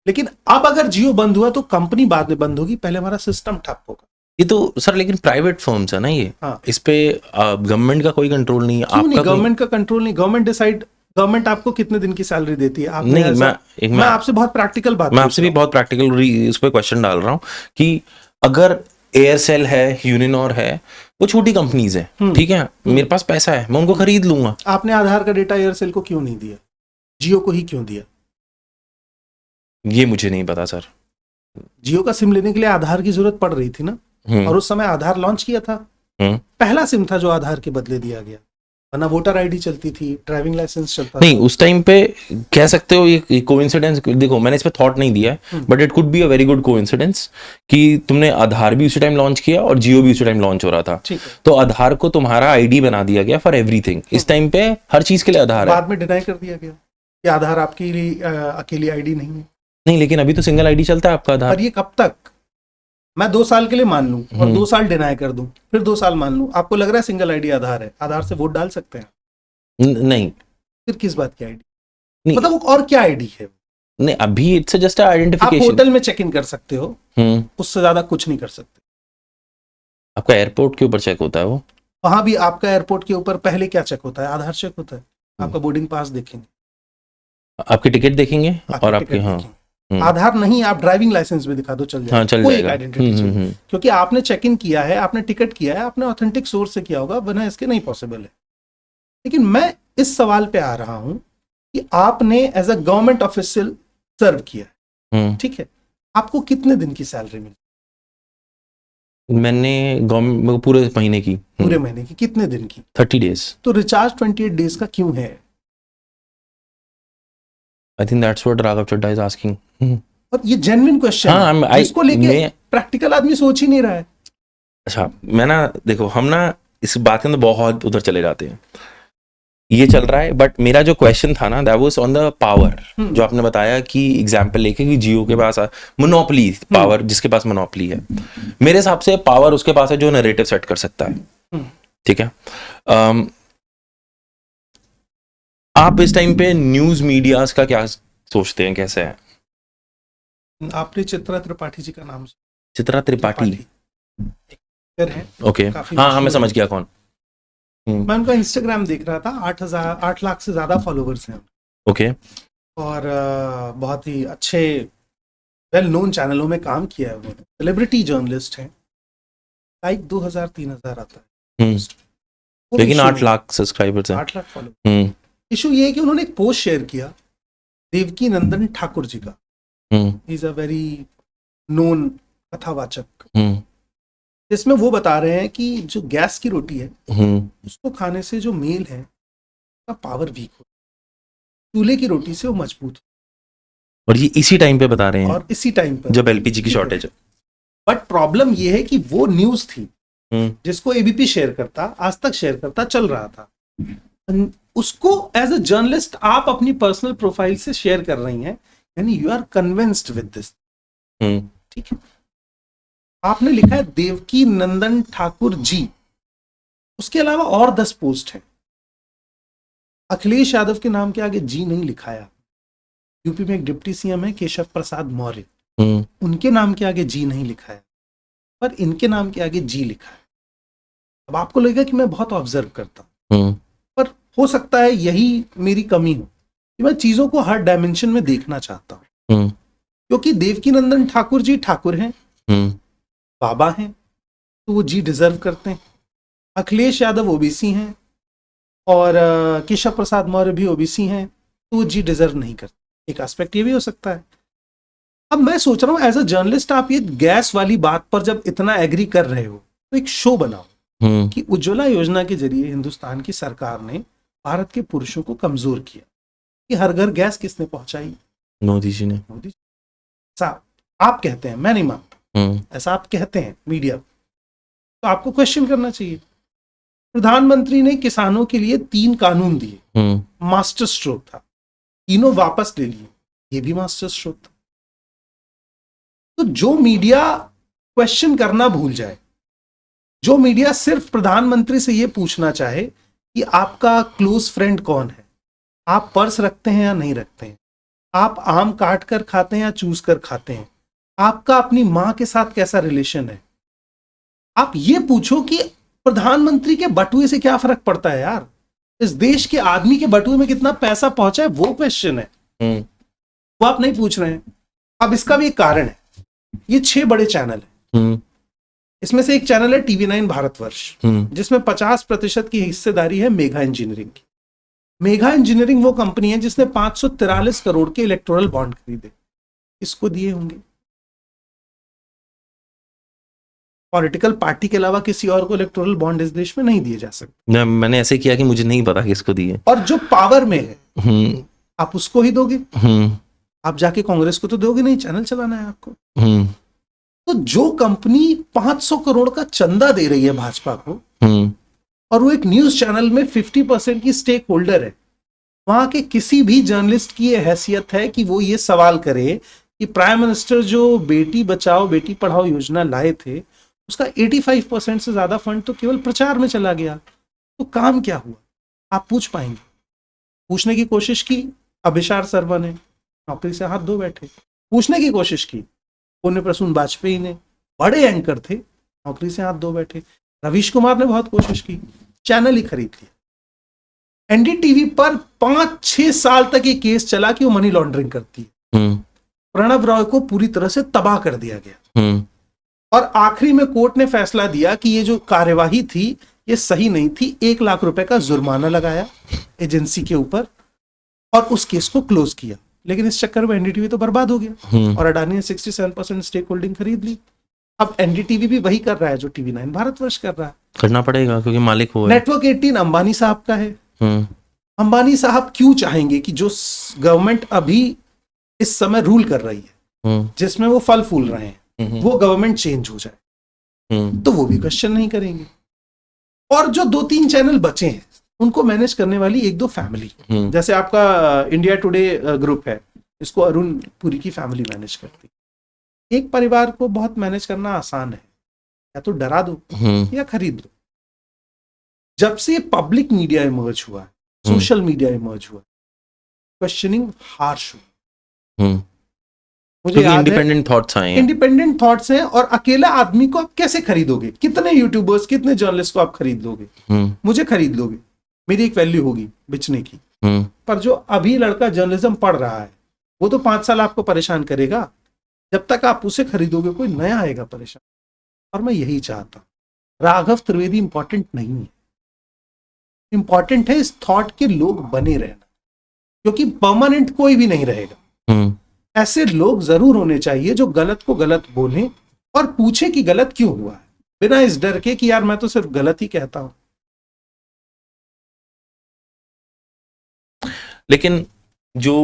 लेकिन अब अगर जियो बंद हुआ तो कंपनी बाद में बंद होगी, पहले हमारा सिस्टम ठप होगा। ये तो सर लेकिन प्राइवेट फर्म्स है ना ये। हाँ। इस पे गवर्नमेंट का कोई कंट्रोल नहीं है। क्यों नहीं? आपका गवर्नमेंट का कंट्रोल नहीं, गवर्नमेंट आपको कितने दिन की सैलरी देती है? आप नहीं, मैं आपसे बहुत प्रैक्टिकल बात, मैं आपसे भी बहुत प्रैक्टिकल इस पे क्वेश्चन डाल रहा हूँ कि अगर एयरसेल है, यूनिनॉर है, वो छोटी कंपनीज है, ठीक है, मेरे पास पैसा है, मैं उनको खरीद लूंगा। आपने आधार का डेटा एयरसेल को क्यों नहीं दिया? जियो को ही क्यों दिया? ये मुझे नहीं पता सर। जियो का सिम लेने के लिए आधार की जरूरत पड़ रही थी ना, और उस समय आधार लॉन्च किया था, पहला सिम था जो आधार के बदले दिया गया, वरना वोटर आईडी चलती थी, ड्राइविंग लाइसेंस चलता नहीं, उस टाइम पे कह सकते हो ये कोइंसिडेंस, देखो मैंने इस पे थॉट नहीं दिया है, but it could be a very good coincidence कि तुमने आधार भी उसी टाइम लॉन्च किया और जियो भी उसी टाइम लॉन्च हो रहा था, तो आधार को तुम्हारा आईडी बना दिया गया फॉर एवरीथिंग। इस टाइम पे हर चीज के लिए आधार है। बाद में डिनाई कर दिया गया कि आधार आपकी अकेली आईडी नहीं है। नहीं, लेकिन अभी तो सिंगल आईडी चलता है आपका आधार। और ये कब तक? मैं 2 साल के लिए मान लूं और 2 साल डिनाई कर दूं, फिर 2 साल मान लूं, आपको लग रहा है सिंगल आईडी आधार है, आधार से वोट डाल सकते हैं? नहीं। फिर किस बात की आईडी? मतलब और क्या आईडी है? नहीं, अभी इट्स जस्ट आइडेंटिफिकेशन। आप होटल में चेक इन कर सकते हो, उससे ज्यादा कुछ नहीं कर सकते। आपका एयरपोर्ट के ऊपर चेक होता है वो। वहां भी आपका एयरपोर्ट के ऊपर पहले क्या चेक होता है? आधार चेक होता है। आपका बोर्डिंग पास देखेंगे, आपकी टिकट देखेंगे, और आपके आधार नहीं, आप ड्राइविंग लाइसेंस भी दिखा दो, चल जाएगा। चल कोई जाएगा। आइडेंटिटी, क्योंकि आपने चेक इन किया है, आपने टिकट किया है, आपने ऑथेंटिक सोर्स से किया होगा, बिना इसके नहीं पॉसिबल है। लेकिन मैं इस सवाल पे आ रहा हूं कि आपने एज अ गवर्नमेंट ऑफिशियल सर्व किया है, ठीक है, आपको कितने दिन की सैलरी मिली? मैंने गवर्नमेंट पूरे महीने की। पूरे महीने की? कितने दिन की? 30 डेज। तो रिचार्ज 28 डेज का क्यों है? I think that's what Raghav Chadha is asking. और ये जेन्युइन क्वेश्चन है, जिसको लेके प्रैक्टिकल आदमी सोच ही नहीं रहा है। अच्छा, मैं ना, देखो हम ना इस बात के अंदर बहुत उधर चले जाते हैं, ये चल रहा है, बट मेरा जो क्वेश्चन था ना, that was on the power. जो आपने बताया कि एग्जांपल लेके कि जियो के पास मोनोपोली पावर, जिसके पास मोनोपोली है, मेरे हिसाब से पावर उसके पास है जो नैरेटिव सेट कर सकता है, ठीक है। आप इस टाइम पे न्यूज मीडियाज का क्या सोचते हैं, कैसे है? आपने चित्रा त्रिपाठी जी का नाम? चित्रा त्रिपाठी है, ओके, हाँ, मैं समझ गया कौन। मैं उनका इंस्टाग्राम देख रहा था, 8 लाख से ज्यादा फॉलोवर्स हैं। ओके। और बहुत ही अच्छे वेल नोन चैनलों में काम किया है उन्होंने, सेलिब्रिटी जर्नलिस्ट हैं, लाइक 2000-3000 आता है, लेकिन 8 लाख सब्सक्राइबर्स हैं, 8 लाख फॉलोवर्स। इशू ये है कि उन्होंने एक पोस्ट शेयर किया देवकी नंदन ठाकुर जी का, इज अ वेरी नोन कथावाचक, जिसमें वो बता रहे हैं कि जो गैस की रोटी है उसको खाने से जो मेल है उसका पावर वीक हो, चूल्हे की रोटी से वो मजबूत हो। और ये इसी टाइम पे बता रहे हैं, और इसी टाइम पे जब एलपीजी की शॉर्टेज है। बट प्रॉब्लम ये है कि वो न्यूज थी जिसको एबीपी शेयर करता, आज तक शेयर करता, चल रहा था, उसको एज अ जर्नलिस्ट आप अपनी पर्सनल प्रोफाइल से शेयर कर रही हैं, यानी you are convinced with this, ठीक है। आपने लिखा है देवकी नंदन ठाकुर जी, उसके अलावा और 10 पोस्ट हैं। अखिलेश यादव के नाम के आगे जी नहीं लिखाया। यूपी में एक डिप्टी सीएम है केशव प्रसाद मौर्य, उनके नाम के आगे जी नहीं लिखा है, पर इनके नाम के आगे जी लिखा है। अब आपको लगेगा कि मैं बहुत ऑब्जर्व करता हूं, पर हो सकता है यही मेरी कमी हो कि मैं चीजों को हर डायमेंशन में देखना चाहता हूं। क्योंकि देवकीनंदन ठाकुर जी ठाकुर हैं, बाबा हैं, तो वो जी डिजर्व करते हैं। अखिलेश यादव ओबीसी हैं और केशव प्रसाद मौर्य भी ओबीसी हैं, तो वो जी डिजर्व नहीं करते। एक एस्पेक्ट ये भी हो सकता है। अब मैं सोच रहा हूं एज अ जर्नलिस्ट, आप ये गैस वाली बात पर जब इतना एग्री कर रहे हो तो एक शो बनाओ कि उज्ज्वला योजना के जरिए हिंदुस्तान की सरकार ने भारत के पुरुषों को कमजोर किया। कि हर घर गैस किसने पहुंचाई? मोदी जी ने। मोदी साहब, आप कहते हैं, मैं नहीं मानता, ऐसा आप कहते हैं मीडिया, तो आपको क्वेश्चन करना चाहिए। प्रधानमंत्री ने किसानों के लिए 3 कानून दिए, मास्टर स्ट्रोक था, तीनों वापस ले लिए, ये भी मास्टर स्ट्रोक था। तो जो मीडिया क्वेश्चन करना भूल जाए, जो मीडिया सिर्फ प्रधानमंत्री से यह पूछना चाहे कि आपका क्लोज फ्रेंड कौन है, आप पर्स रखते हैं या नहीं रखते हैं, आप आम काट कर खाते हैं या चूस कर खाते हैं, आपका अपनी मां के साथ कैसा रिलेशन है, आप ये पूछो कि प्रधानमंत्री के बटुए से क्या फर्क पड़ता है यार, इस देश के आदमी के बटुए में कितना पैसा पहुंचा है, वो क्वेश्चन है। वो आप नहीं पूछ रहे हैं। अब इसका भी एक कारण है, ये 6 बड़े चैनल है, इसमें से एक चैनल है TV9 भारतवर्ष, जिसमें 50% की हिस्सेदारी है मेघा इंजीनियरिंग की। मेघा इंजीनियरिंग वो कंपनी है जिसने 543 करोड़ के इलेक्टोरल बॉन्ड खरीदे, इसको दिए होंगे। पॉलिटिकल पार्टी के अलावा किसी और को इलेक्टोरल बॉन्ड इस देश में नहीं दिए जा सकते। मैंने ऐसे किया कि मुझे नहीं पता किसको दिए। और जो पावर में है आप उसको ही दोगे, आप जाके कांग्रेस को तो दोगे नहीं, चैनल चलाना है आपको। तो जो कंपनी 500 करोड़ का चंदा दे रही है भाजपा को, और वो एक न्यूज चैनल में 50% की स्टेक होल्डर है, वहां के किसी भी जर्नलिस्ट की यह हैसियत है कि वो ये सवाल करे कि प्राइम मिनिस्टर जो बेटी बचाओ बेटी पढ़ाओ योजना लाए थे, उसका 85% से ज्यादा फंड तो केवल प्रचार में चला गया, तो काम क्या हुआ? आप पूछ पाएंगे? पूछने की कोशिश की अभिसार सर्मा ने, नौकरी से हाथ धो बैठे। पूछने की कोशिश की पुण्य प्रसून वाजपेयी ने, बड़े एंकर थे, नौकरी से हाथ धो बैठे। रवीश कुमार ने बहुत कोशिश की, चैनल ही खरीद लिया। NDTV पर 5-6 साल तक ये केस चला कि वो मनी लॉन्ड्रिंग करती है। प्रणब रॉय को पूरी तरह से तबाह कर दिया गया, और आखिरी में कोर्ट ने फैसला दिया कि ये जो कार्यवाही थी ये सही नहीं थी। 1 लाख रुपए का जुर्माना लगाया एजेंसी के ऊपर और उस केस को क्लोज किया। लेकिन इस चक्कर में NDTV तो बर्बाद हो गया और अडानी ने 67% स्टेक होल्डिंग खरीद ली। अब NDTV भी वही कर रहा है जो TV9 भारतवर्ष कर रहा है। करना पड़ेगा क्योंकि मालिक वो है। नेटवर्क 18 अंबानी साहब का है। अंबानी साहब क्यों चाहेंगे कि जो गवर्नमेंट अभी इस समय रूल कर रही है, जिसमें वो फल फूल रहे हैं, वो गवर्नमेंट चेंज हो जाए? तो वो भी क्वेश्चन नहीं करेंगे। और जो 2-3 चैनल बचे हैं उनको मैनेज करने वाली 1-2 फैमिली, जैसे आपका इंडिया टुडे ग्रुप है, इसको अरुण पुरी की फैमिली मैनेज करती है। एक परिवार को बहुत मैनेज करना आसान है, या तो डरा दो या खरीद दो। जब से पब्लिक मीडिया इमर्ज हुआ है, सोशल मीडिया इमर्ज हुआ, क्वेश्चनिंग हार्श हुआ। मुझे इंडिपेंडेंट थॉट्स आए हैं, इंडिपेंडेंट थॉट्स हैं, और अकेला आदमी को आप कैसे खरीदोगे? कितने यूट्यूबर्स, कितने जर्नलिस्ट को आप खरीद लोगे? मुझे खरीद लोगे, मेरी एक वैल्यू होगी बेचने की। पर जो अभी लड़का जर्नलिज्म पढ़ रहा है वो तो 5 साल आपको परेशान करेगा। जब तक आप उसे खरीदोगे कोई नया आएगा परेशान। और मैं यही चाहता हूं। राघव त्रिवेदी इंपॉर्टेंट नहीं है, इंपॉर्टेंट है इस थॉट के लोग बने रहना, क्योंकि परमानेंट कोई भी नहीं रहेगा। ऐसे लोग जरूर होने चाहिए जो गलत को गलत बोले और पूछे कि गलत क्यों हुआ है, बिना इस डर के कि यार मैं तो सिर्फ गलत ही कहता हूं। लेकिन जो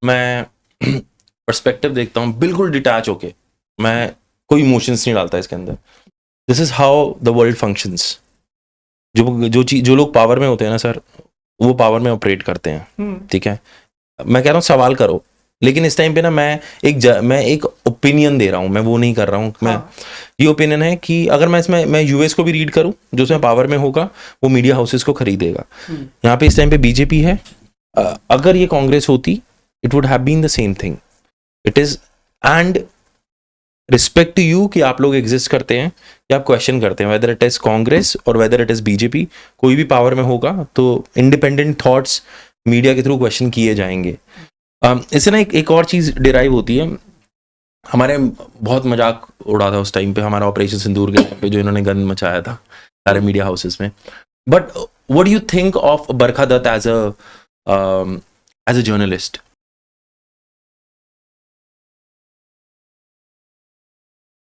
मैं पर्सपेक्टिव देखता हूँ बिल्कुल डिटैच होके, मैं कोई इमोशंस नहीं डालता इसके अंदर। This is how the world functions. जो लोग पावर में होते हैं ना सर, वो पावर में ऑपरेट करते हैं। ठीक है, मैं कह रहा हूँ सवाल करो, लेकिन इस टाइम पे ना मैं एक ओपिनियन दे रहा हूँ, मैं वो नहीं कर रहा हूँ मैं। ये ओपिनियन है कि अगर मैं यूएस को भी रीड करूँ, जो उसमें पावर में होगा वो मीडिया हाउसेस को खरीदेगा। यहाँ पे इस टाइम पे बीजेपी है, अगर ये कांग्रेस होती it would have been the same thing. It is and respect to you कि आप लोग एग्जिस्ट करते हैं, कि आप क्वेश्चन करते हैं, वेदर इट इज कांग्रेस और वेदर इट इज बीजेपी, कोई भी पावर में होगा तो इंडिपेंडेंट थॉट्स मीडिया के थ्रू क्वेश्चन किए जाएंगे। इससे ना एक और चीज डिराइव होती है। हमारे बहुत मजाक उड़ा था उस टाइम पे हमारा ऑपरेशन सिंदूर के टाइम पे, जो इन्होंने गंद मचाया था सारे मीडिया हाउसेस में। But what do you think of Barkha Dutt as a journalist?